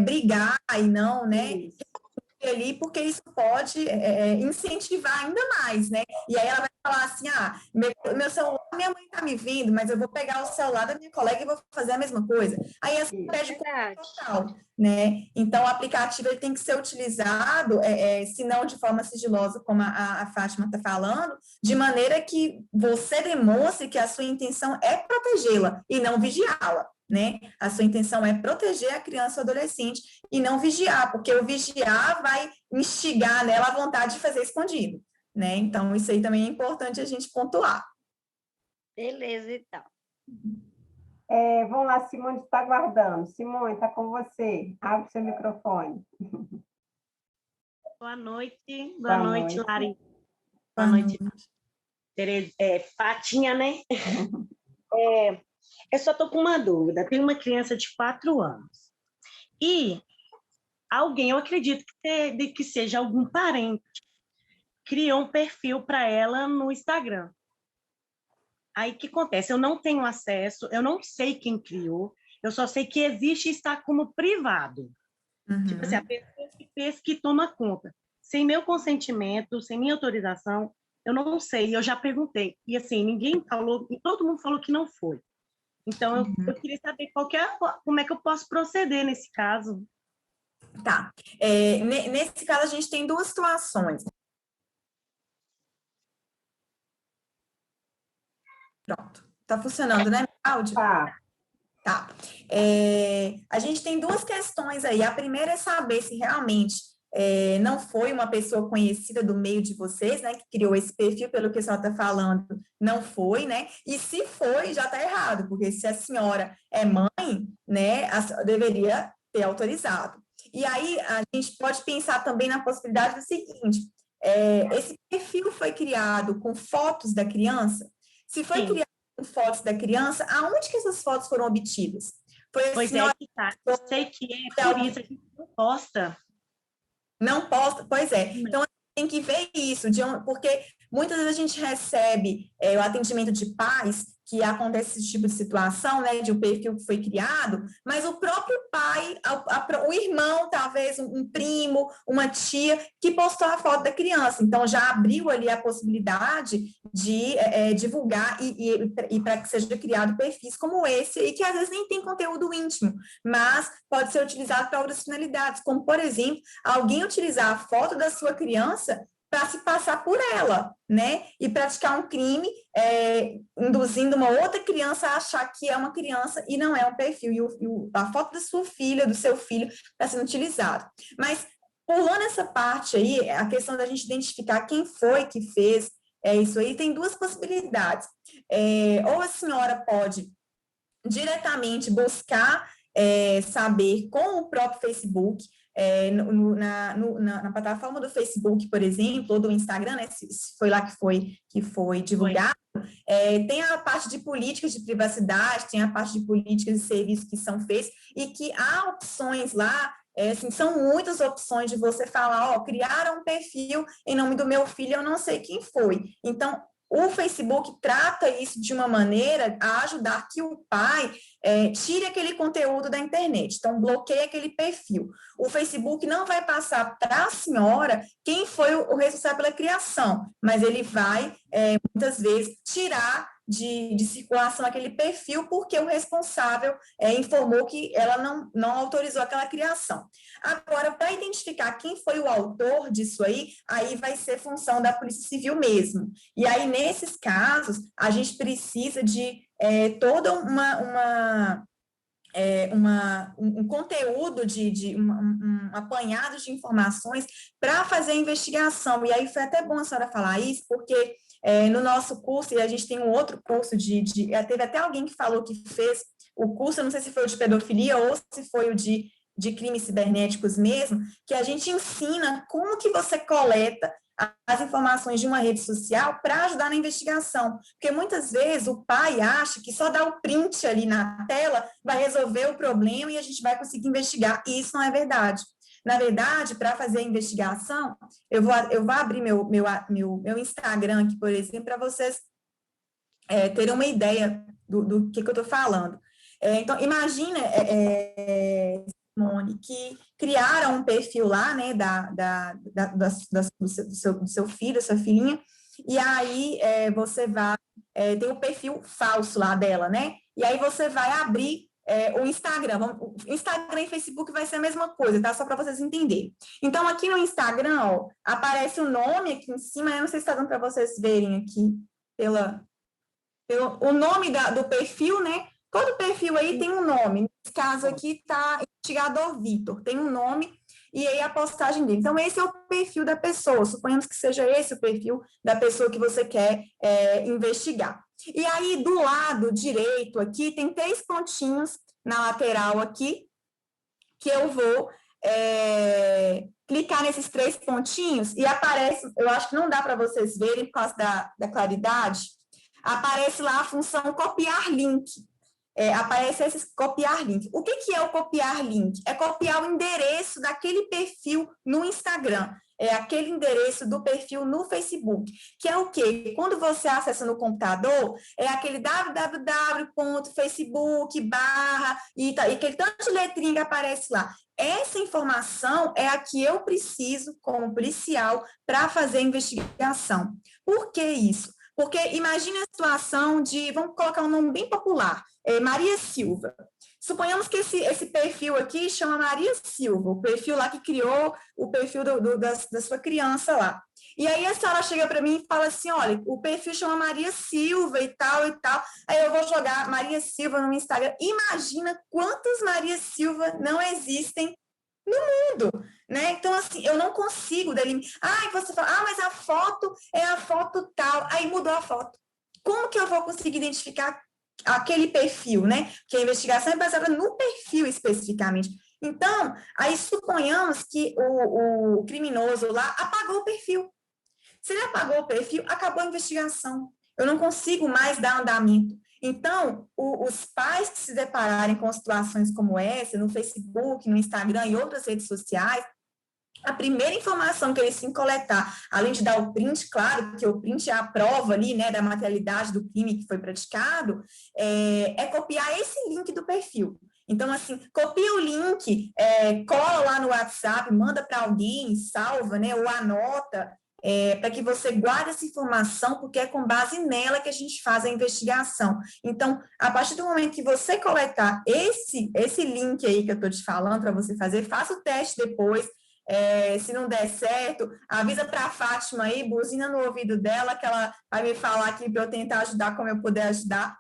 brigar e não, né? Ali, porque isso pode incentivar ainda mais, né? E aí ela vai falar assim, meu celular, minha mãe tá me vindo, mas eu vou pegar o celular da minha colega e vou fazer a mesma coisa. Aí essa perde Verdade. total, né? Então, o aplicativo ele tem que ser utilizado, se não de forma sigilosa, como a Fátima está falando, de maneira que você demonstre que a sua intenção é protegê-la e não vigiá-la, né? A sua intenção é proteger a criança ou adolescente e não vigiar, porque o vigiar vai instigar nela a vontade de fazer escondido, né? Então, isso aí também é importante a gente pontuar. Beleza, então. Vamos lá, Simone está aguardando. Simone, está com você. Abre seu microfone. Boa noite. Boa noite, noite. Lari. Boa noite, Tereza. Fatinha, né? Eu só estou com uma dúvida. Tem uma criança de 4 anos. E alguém, eu acredito que seja algum parente, criou um perfil para ela no Instagram. Aí o que acontece? Eu não tenho acesso, eu não sei quem criou, eu só sei que existe e está como privado. Uhum. Tipo assim, a pessoa que fez que toma conta. Sem meu consentimento, sem minha autorização, eu não sei, eu já perguntei. E assim, ninguém falou, todo mundo falou que não foi. Então, eu queria saber como é que eu posso proceder nesse caso. Tá. Nesse caso, a gente tem duas situações. Pronto. Tá funcionando, né, áudio? Tá. Tá. A gente tem duas questões aí. A primeira é saber se realmente não foi uma pessoa conhecida do meio de vocês, né, que criou esse perfil, pelo que a senhora está falando, não foi, né? E se foi, já está errado, porque se a senhora é mãe, né, deveria ter autorizado. E aí a gente pode pensar também na possibilidade do seguinte: esse perfil foi criado com fotos da criança? Se foi criado com fotos da criança, aonde que essas fotos foram obtidas? Pois é, que tá. Eu sei que por isso a gente não posta. Não posta? Pois é. Então, tem que ver isso, porque muitas vezes a gente recebe o atendimento de pais que acontece esse tipo de situação, né, de um perfil que foi criado, mas o próprio pai, o irmão, talvez um primo, uma tia, que postou a foto da criança. Então, já abriu ali a possibilidade de divulgar e para que seja criado perfis como esse, e que às vezes nem tem conteúdo íntimo, mas pode ser utilizado para outras finalidades, como, por exemplo, alguém utilizar a foto da sua criança para se passar por ela, né? E praticar um crime, induzindo uma outra criança a achar que é uma criança e não é um perfil. E a foto da sua filha, do seu filho, está sendo utilizado. Mas, pulando essa parte aí, a questão da gente identificar quem foi que fez isso aí, tem duas possibilidades. Ou a senhora pode diretamente buscar saber com o próprio Facebook, na plataforma do Facebook, por exemplo, ou do Instagram, né, se foi lá que foi divulgado, tem a parte de políticas de privacidade, tem a parte de políticas de serviços que são feitos, e que há opções lá, assim, são muitas opções de você falar, criaram um perfil em nome do meu filho, eu não sei quem foi. Então, o Facebook trata isso de uma maneira a ajudar que o pai tire aquele conteúdo da internet, então bloqueia aquele perfil. O Facebook não vai passar para a senhora quem foi o responsável pela criação, mas ele vai, muitas vezes, tirar de circulação aquele perfil porque o responsável informou que ela não autorizou aquela criação. Agora, para identificar quem foi o autor disso aí vai ser função da Polícia Civil mesmo. E aí, nesses casos, a gente precisa de toda um conteúdo um apanhado de informações para fazer a investigação. E aí foi até bom a senhora falar isso, porque no nosso curso, e a gente tem um outro curso teve até alguém que falou que fez o curso, eu não sei se foi o de pedofilia ou se foi o de crimes cibernéticos mesmo, que a gente ensina como que você coleta as informações de uma rede social para ajudar na investigação, porque muitas vezes o pai acha que só dar o print ali na tela vai resolver o problema e a gente vai conseguir investigar, e isso não é verdade. Na verdade, para fazer a investigação, eu vou abrir meu Instagram aqui, por exemplo, para vocês terem uma ideia do que eu estou falando. Então, imagina, Simone, que criaram um perfil lá, né, do seu filho, da sua filhinha, e aí você vai, tem o perfil falso lá dela, né, e aí você vai abrir o Instagram. Instagram e Facebook vai ser a mesma coisa, tá? Só para vocês entenderem. Então, aqui no Instagram, ó, aparece o nome aqui em cima, eu não sei se está dando para vocês verem aqui, o nome do perfil, né? Todo perfil aí tem um nome. Nesse caso aqui está investigador Vitor, tem um nome e aí a postagem dele. Então, esse é o perfil da pessoa. Suponhamos que seja esse o perfil da pessoa que você quer investigar. E aí, do lado direito aqui, tem 3 pontinhos na lateral aqui, que eu vou clicar nesses 3 pontinhos e aparece, eu acho que não dá para vocês verem por causa da claridade, aparece lá a função copiar link. Aparece esse copiar link. O que é o copiar link? É copiar o endereço daquele perfil no Instagram. É aquele endereço do perfil no Facebook, que é o quê? Quando você acessa no computador, é aquele www.facebook/ e aquele tanto de letrinha que aparece lá. Essa informação é a que eu preciso, como policial, para fazer a investigação. Por que isso? Porque imagine a situação de, vamos colocar um nome bem popular, Maria Silva. Suponhamos que esse perfil aqui chama Maria Silva, o perfil lá que criou o perfil da sua criança lá. E aí a senhora chega para mim e fala assim, olha, o perfil chama Maria Silva e tal, aí eu vou jogar Maria Silva no Instagram. Imagina quantas Maria Silva não existem no mundo, né? Então, assim, eu não consigo delimitar. Você fala, mas a foto é a foto tal, aí mudou a foto. Como que eu vou conseguir identificar aquele perfil, né? Porque a investigação é baseada no perfil especificamente. Então, aí suponhamos que o criminoso lá apagou o perfil. Se ele apagou o perfil, acabou a investigação. Eu não consigo mais dar andamento. Então, os pais que se depararem com situações como essa, no Facebook, no Instagram e outras redes sociais, a primeira informação que eles têm que coletar, além de dar o print, claro, que o print é a prova ali, né, da materialidade do crime que foi praticado, é copiar esse link do perfil. Então, assim, copia o link, cola lá no WhatsApp, manda para alguém, salva, né, ou anota, para que você guarde essa informação, porque é com base nela que a gente faz a investigação. Então, a partir do momento que você coletar esse link aí que eu estou te falando para você fazer, faça o teste depois. Se não der certo, avisa para a Fátima aí, buzina no ouvido dela, que ela vai me falar aqui para eu tentar ajudar como eu puder ajudar.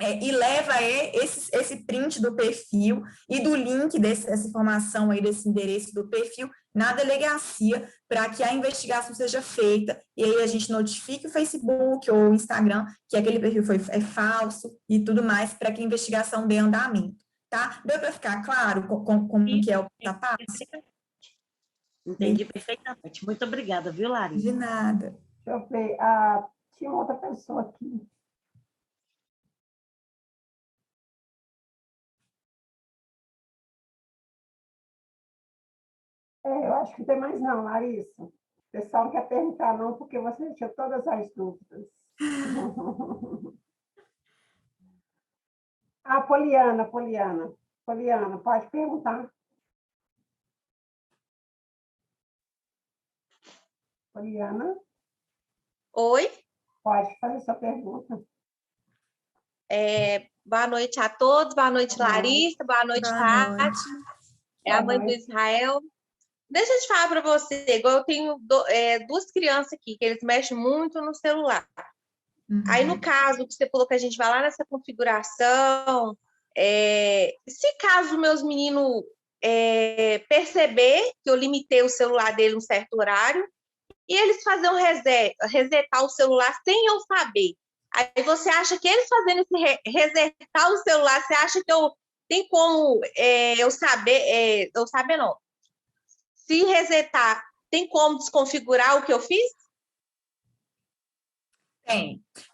E leva esse print do perfil e do link dessa informação aí, desse endereço do perfil, na delegacia, para que a investigação seja feita, e aí a gente notifique o Facebook ou o Instagram que aquele perfil é falso e tudo mais, para que a investigação dê andamento, tá? Deu para ficar claro como que é o passo a passo? Entendi perfeitamente. Muito obrigada, viu, Larissa? De nada. Deixa eu ver. Tinha outra pessoa aqui. Eu acho que não tem mais não, Larissa. O pessoal não quer perguntar não, porque você tinha todas as dúvidas. Poliana, pode perguntar. Poliana? Oi? Pode fazer sua pergunta. Boa noite a todos, boa noite, Larissa, boa noite, Fátima. É a mãe do Israel. Deixa eu te falar para você, igual eu tenho duas crianças aqui, que eles mexem muito no celular. Aí, no caso, que você falou que a gente vai lá nessa configuração, se caso meus meninos perceber que eu limitei o celular dele um certo horário, e eles fazerem resetar o celular sem eu saber, aí você acha que eles fazendo esse resetar o celular, você acha que tem como eu saber não, se resetar, tem como desconfigurar o que eu fiz?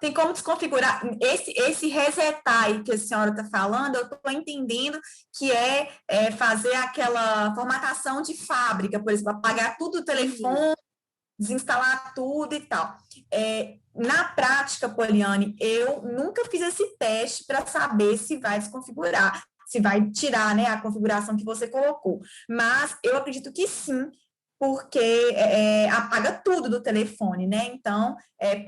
Tem como desconfigurar. Esse resetar aí que a senhora está falando, eu estou entendendo que é fazer aquela formatação de fábrica, por exemplo, apagar tudo o telefone, desinstalar tudo e tal. Na prática, Poliane, eu nunca fiz esse teste para saber se vai desconfigurar, se vai tirar, né, a configuração que você colocou. Mas eu acredito que sim, porque apaga tudo do telefone, né? Então,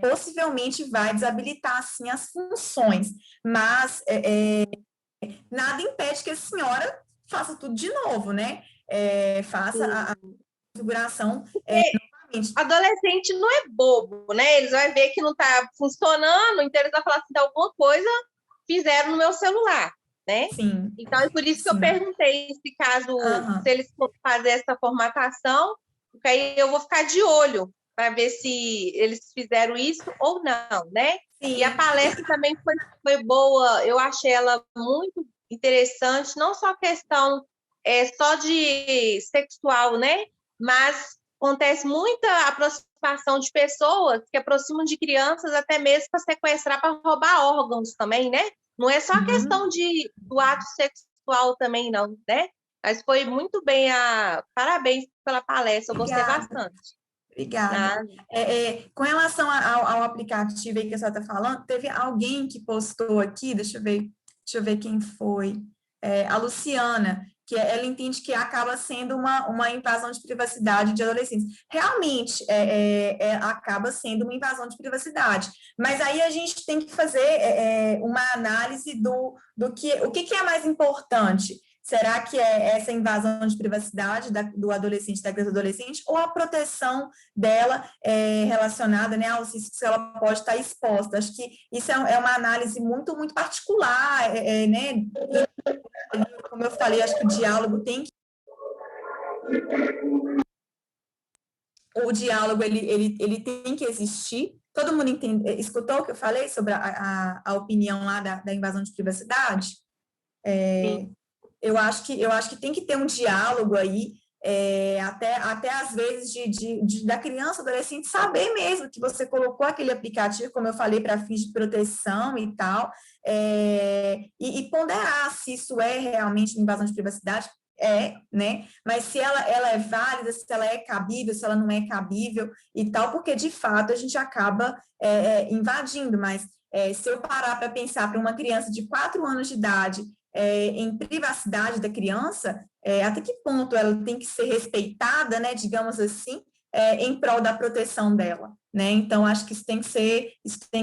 possivelmente vai desabilitar, assim, as funções. Mas nada impede que a senhora faça tudo de novo, né? Faça a configuração novamente. Adolescente não é bobo, né? Eles vão ver que não está funcionando, então eles vão falar assim, alguma coisa fizeram no meu celular, né? Sim. Então, é por isso que eu perguntei se caso, se eles fazer essa formatação, porque aí eu vou ficar de olho para ver se eles fizeram isso ou não, né? Sim. E a palestra também foi boa, eu achei ela muito interessante, não só questão só de sexual, né? Mas acontece muita aproximação de pessoas que aproximam de crianças até mesmo para sequestrar, para roubar órgãos também, né? Não é só a questão do ato sexual também, não, né? Mas foi muito bem, parabéns pela palestra, eu gostei bastante. Obrigada. Com relação ao aplicativo aí que a senhora está falando, teve alguém que postou aqui, deixa eu ver quem foi, a Luciana, que ela entende que acaba sendo uma invasão de privacidade de adolescentes. Realmente, acaba sendo uma invasão de privacidade, mas aí a gente tem que fazer uma análise o que é mais importante. Será que é essa invasão de privacidade do adolescente, da criança adolescente, ou a proteção dela relacionada, né, aos riscos que ela pode estar exposta? Acho que isso é uma análise muito, muito particular, né? Como eu falei, acho que o diálogo ele tem que existir. Todo mundo escutou o que eu falei sobre a opinião lá da invasão de privacidade? Eu acho que tem que ter um diálogo aí, até às vezes da criança, adolescente, saber mesmo que você colocou aquele aplicativo, como eu falei, para fins de proteção e tal, e ponderar se isso é realmente uma invasão de privacidade, né? Mas se ela é válida, se ela é cabível, se ela não é cabível e tal, porque de fato a gente acaba invadindo, mas se eu parar para pensar para uma criança de 4 anos de idade, em privacidade da criança, até que ponto ela tem que ser respeitada, né, digamos assim, em prol da proteção dela, né? Então, acho que isso tem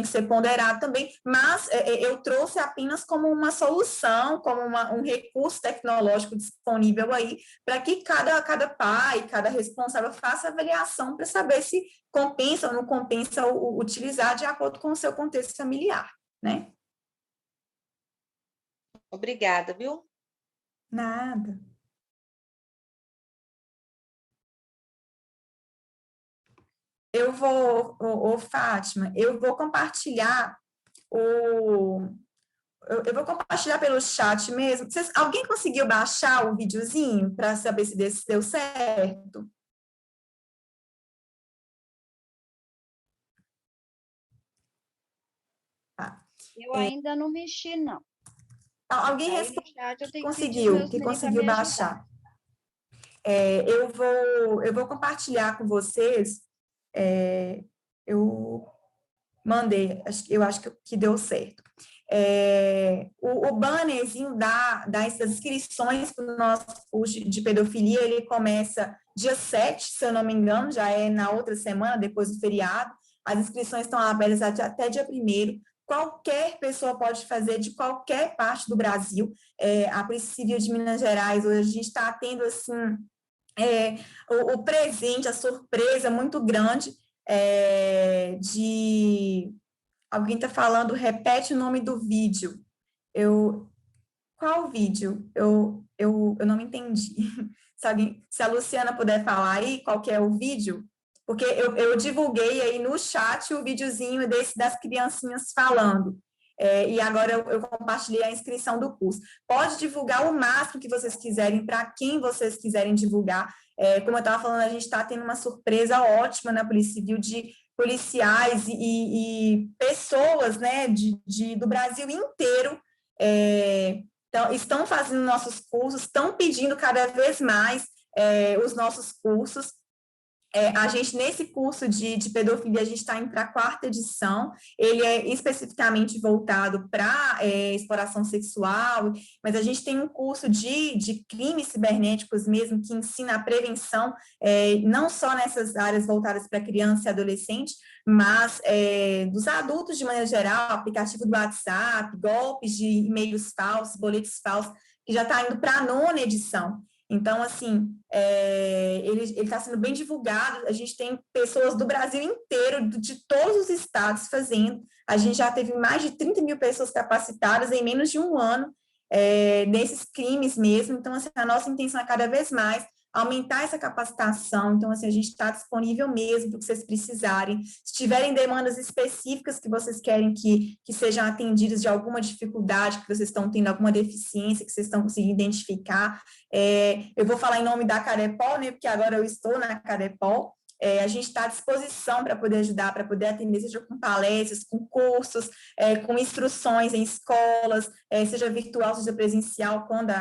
que ser ponderado também, mas eu trouxe apenas como uma solução, como um recurso tecnológico disponível aí, para que cada pai, cada responsável faça avaliação para saber se compensa ou não compensa utilizar de acordo com o seu contexto familiar, né? Obrigada, viu? Nada. Fátima, eu vou compartilhar eu vou compartilhar pelo chat mesmo. Alguém conseguiu baixar o videozinho para saber se deu certo? Eu ainda não mexi, não. Alguém que conseguiu baixar. Eu vou compartilhar com vocês. Eu Mandei, eu acho que deu certo. O bannerzinho das inscrições para o nosso curso de pedofilia, ele começa dia 7, se eu não me engano, já é na outra semana, depois do feriado. As inscrições estão abertas até dia 1º. Qualquer pessoa pode fazer, de qualquer parte do Brasil. A Polícia Civil de Minas Gerais, hoje a gente está tendo, assim, o presente, a surpresa muito grande de... Alguém está falando, repete o nome do vídeo. Qual vídeo? Eu não entendi. Se a Luciana puder falar aí, qual que é o vídeo? Porque eu divulguei aí no chat o videozinho das criancinhas falando. E agora eu compartilhei a inscrição do curso. Pode divulgar o máximo que vocês quiserem, para quem vocês quiserem divulgar. Como eu estava falando, a gente está tendo uma surpresa ótima na Polícia Civil de policiais e pessoas, né, do Brasil inteiro, então, estão fazendo nossos cursos, estão pedindo cada vez mais os nossos cursos. A gente, nesse curso de pedofilia, a gente está indo para a 4ª edição, ele é especificamente voltado para exploração sexual, mas a gente tem um curso de crimes cibernéticos mesmo, que ensina a prevenção, não só nessas áreas voltadas para criança e adolescente, mas dos adultos de maneira geral, aplicativo do WhatsApp, golpes de e-mails falsos, boletos falsos, que já está indo para a 9ª edição. Então, assim, ele está sendo bem divulgado, a gente tem pessoas do Brasil inteiro, de todos os estados fazendo, a gente já teve mais de 30 mil pessoas capacitadas em menos de um ano, nesses crimes mesmo. Então, assim, a nossa intenção é cada vez mais aumentar essa capacitação. Então, assim, a gente está disponível mesmo para o que vocês precisarem. Se tiverem demandas específicas que vocês querem que sejam atendidas, de alguma dificuldade que vocês estão tendo, alguma deficiência que vocês estão conseguindo identificar, eu vou falar em nome da Carepol, né, porque agora eu estou na Carepol. A gente está à disposição para poder ajudar, para poder atender, seja com palestras, com cursos, com instruções em escolas, seja virtual, seja presencial, quando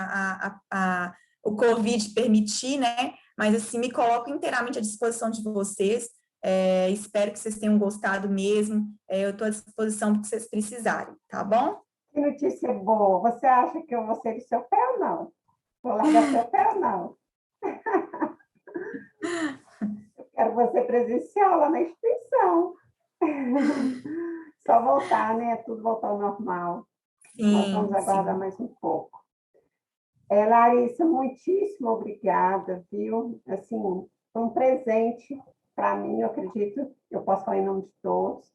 o Covid permitir, né? Mas, assim, me coloco inteiramente à disposição de vocês. Espero que vocês tenham gostado mesmo. Eu estou à disposição do que vocês precisarem, tá bom? Que notícia boa. Você acha que eu vou ser do seu pé ou não? Vou largar seu pé ou não? Eu quero você presencial lá na instituição. Só voltar, né? Tudo voltar ao normal. Sim, nós vamos aguardar mais um pouco. Larissa, muitíssimo obrigada, viu? Assim, foi um presente para mim, eu acredito, eu posso falar em nome de todos.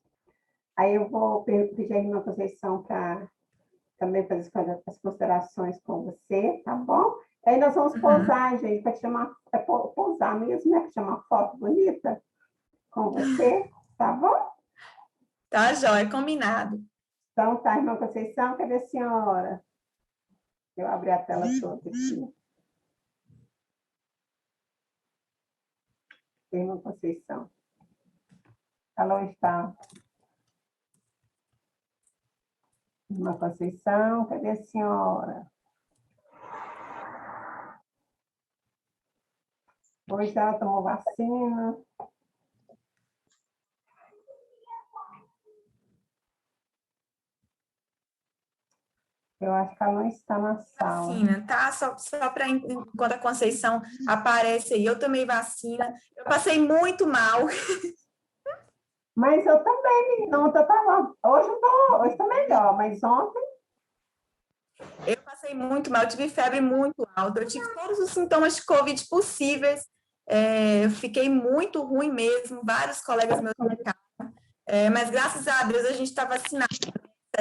Aí eu vou pedir a irmã Conceição para também fazer as considerações com você, tá bom? Aí nós vamos pousar, gente, para te chamar, pousar mesmo, né? Para tirar uma foto bonita com você, tá bom? Tá, jóia, combinado. Então tá, irmã Conceição, cadê a senhora? Eu abri a tela toda aqui. Irmã Conceição. Ela está. Irmã Conceição, cadê a senhora? Hoje ela tomou vacina. Eu acho que ela não está na sala. Vacina, tá? Só para enquanto a Conceição aparece aí. Eu tomei vacina, eu passei muito mal. Mas eu também, menina. Ontem eu tava. Hoje estou melhor, mas ontem. Eu passei muito mal, eu tive febre muito alta, eu tive todos os sintomas de Covid possíveis. Eu fiquei muito ruim mesmo, vários colegas meus ficaram. Mas graças a Deus a gente está vacinado.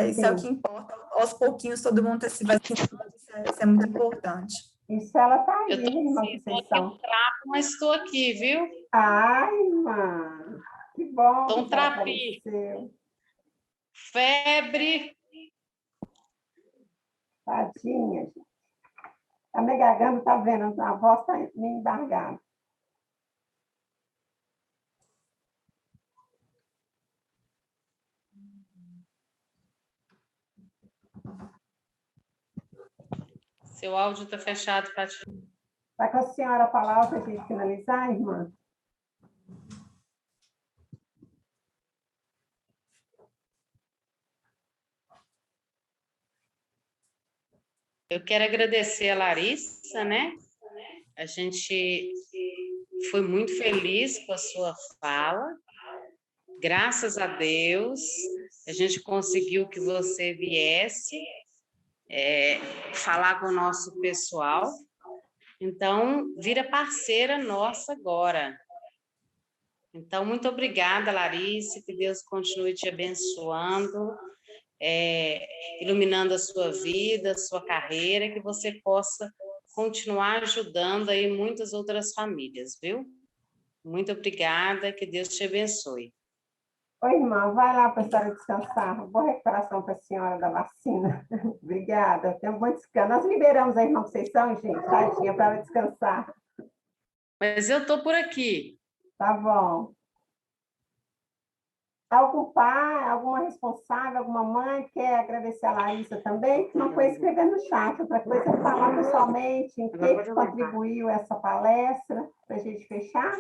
Isso é o que importa. Aos pouquinhos todo mundo está se vacinando. Isso é muito importante. Isso ela está aí, Eu tô irmã assim, Conceição. tô trapo, mas estou aqui, viu? Ai, irmã. Que bom. Tô um que trapi. apareceu. Febre. Tadinha, gente. A minha garganta tá vendo, a voz está meio embargada. Seu áudio está fechado para ti. Está com a senhora a palavra para a gente finalizar, irmã? Eu quero agradecer a Larissa, né? A gente foi muito feliz com a sua fala. Graças a Deus, a gente conseguiu que você viesse falar com o nosso pessoal. Então, vira parceira nossa agora. Então, muito obrigada, Larissa, que Deus continue te abençoando, iluminando a sua vida, a sua carreira, que você possa continuar ajudando aí muitas outras famílias, viu? Muito obrigada, que Deus te abençoe. Oi, irmã, vai lá para a senhora descansar. Boa recuperação para a senhora da vacina. Obrigada, tenha um bom descanso. Nós liberamos a irmã Conceição, gente, tadinha, para ela descansar. Mas eu estou por aqui. Tá bom. Algum pai, alguma responsável, alguma mãe quer agradecer a Larissa também? Uma coisa é escrever no chat, outra coisa é falar pessoalmente em que contribuiu essa palestra, para a gente fechar.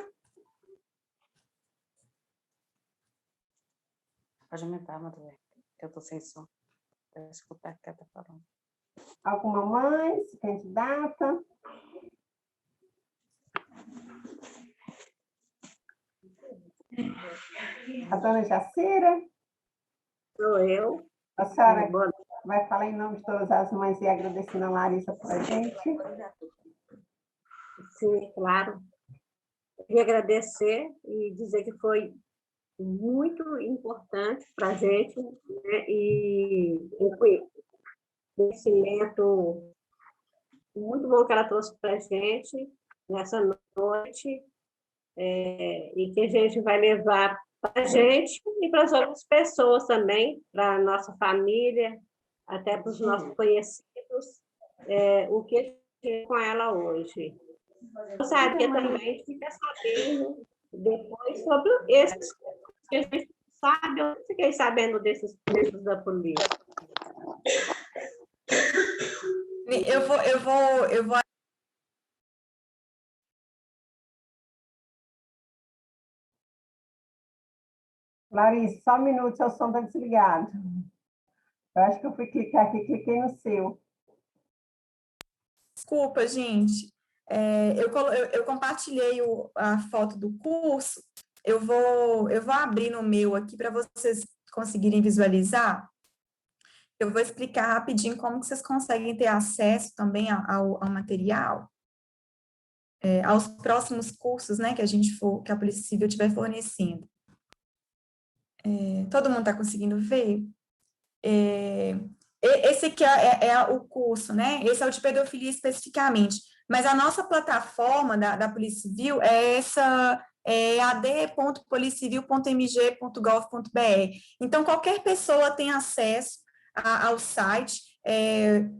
Pode aumentar, Madué, que eu estou sem som. Para escutar o que ela está falando. Alguma mãe se candidata? A dona Jacira? Sou eu. A senhora vai falar em nome de todas as mães e agradecendo a Larissa por a gente? Sim, claro. Eu queria agradecer e dizer que foi muito importante para a gente, né? E um conhecimento muito bom que ela trouxe para a gente nessa noite, e que a gente vai levar para a gente e para as outras pessoas também, para a nossa família, até para os nossos conhecidos, o que a gente tem com ela hoje. Gostaria também de ficar sabendo depois sobre esses que a gente sabe, eu fiquei sabendo desses preços da polícia. Eu vou Larissa, só um minuto, seu som está desligado. Eu acho que eu fui clicar aqui, cliquei no seu. Desculpa, gente. Eu compartilhei a foto do curso. Eu vou abrir no meu aqui para vocês conseguirem visualizar. Eu vou explicar rapidinho como que vocês conseguem ter acesso também ao material, aos próximos cursos, né, que a Polícia Civil estiver fornecendo. Todo mundo está conseguindo ver? Esse aqui é o curso, né? Esse é o de pedofilia especificamente. Mas a nossa plataforma da Polícia Civil é essa, ad.policiacivil.mg.gov.br. Então, qualquer pessoa tem acesso ao site.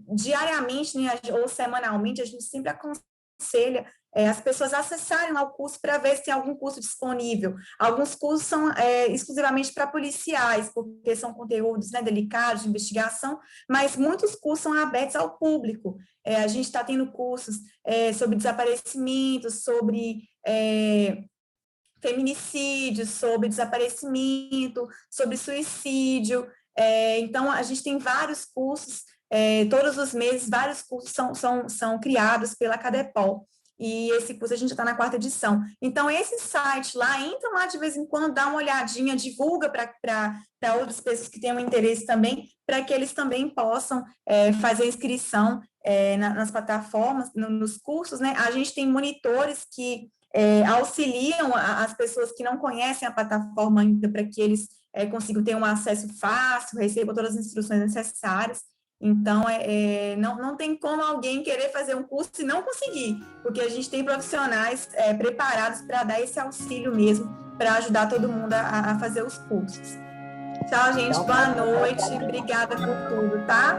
Diariamente, né, ou semanalmente, a gente sempre aconselha as pessoas acessarem lá o curso para ver se tem algum curso disponível. Alguns cursos são exclusivamente para policiais, porque são conteúdos, né, delicados, de investigação, mas muitos cursos são abertos ao público. A gente está tendo cursos sobre desaparecimentos, sobre feminicídio, sobre desaparecimento, sobre suicídio. Então, a gente tem vários cursos, todos os meses, vários cursos são criados pela CADEPOL. E esse curso a gente está na 4ª edição. Então, esse site lá, entra lá de vez em quando, dá uma olhadinha, divulga para outras pessoas que tenham interesse também, para que eles também possam fazer inscrição nas plataformas, nos cursos, né? A gente tem monitores que auxiliam as pessoas que não conhecem a plataforma ainda, para que eles consigam ter um acesso fácil, recebam todas as instruções necessárias. Então, não tem como alguém querer fazer um curso e não conseguir, porque a gente tem profissionais preparados para dar esse auxílio mesmo, para ajudar todo mundo a fazer os cursos. Tchau, gente. Boa noite. Obrigada por tudo, tá?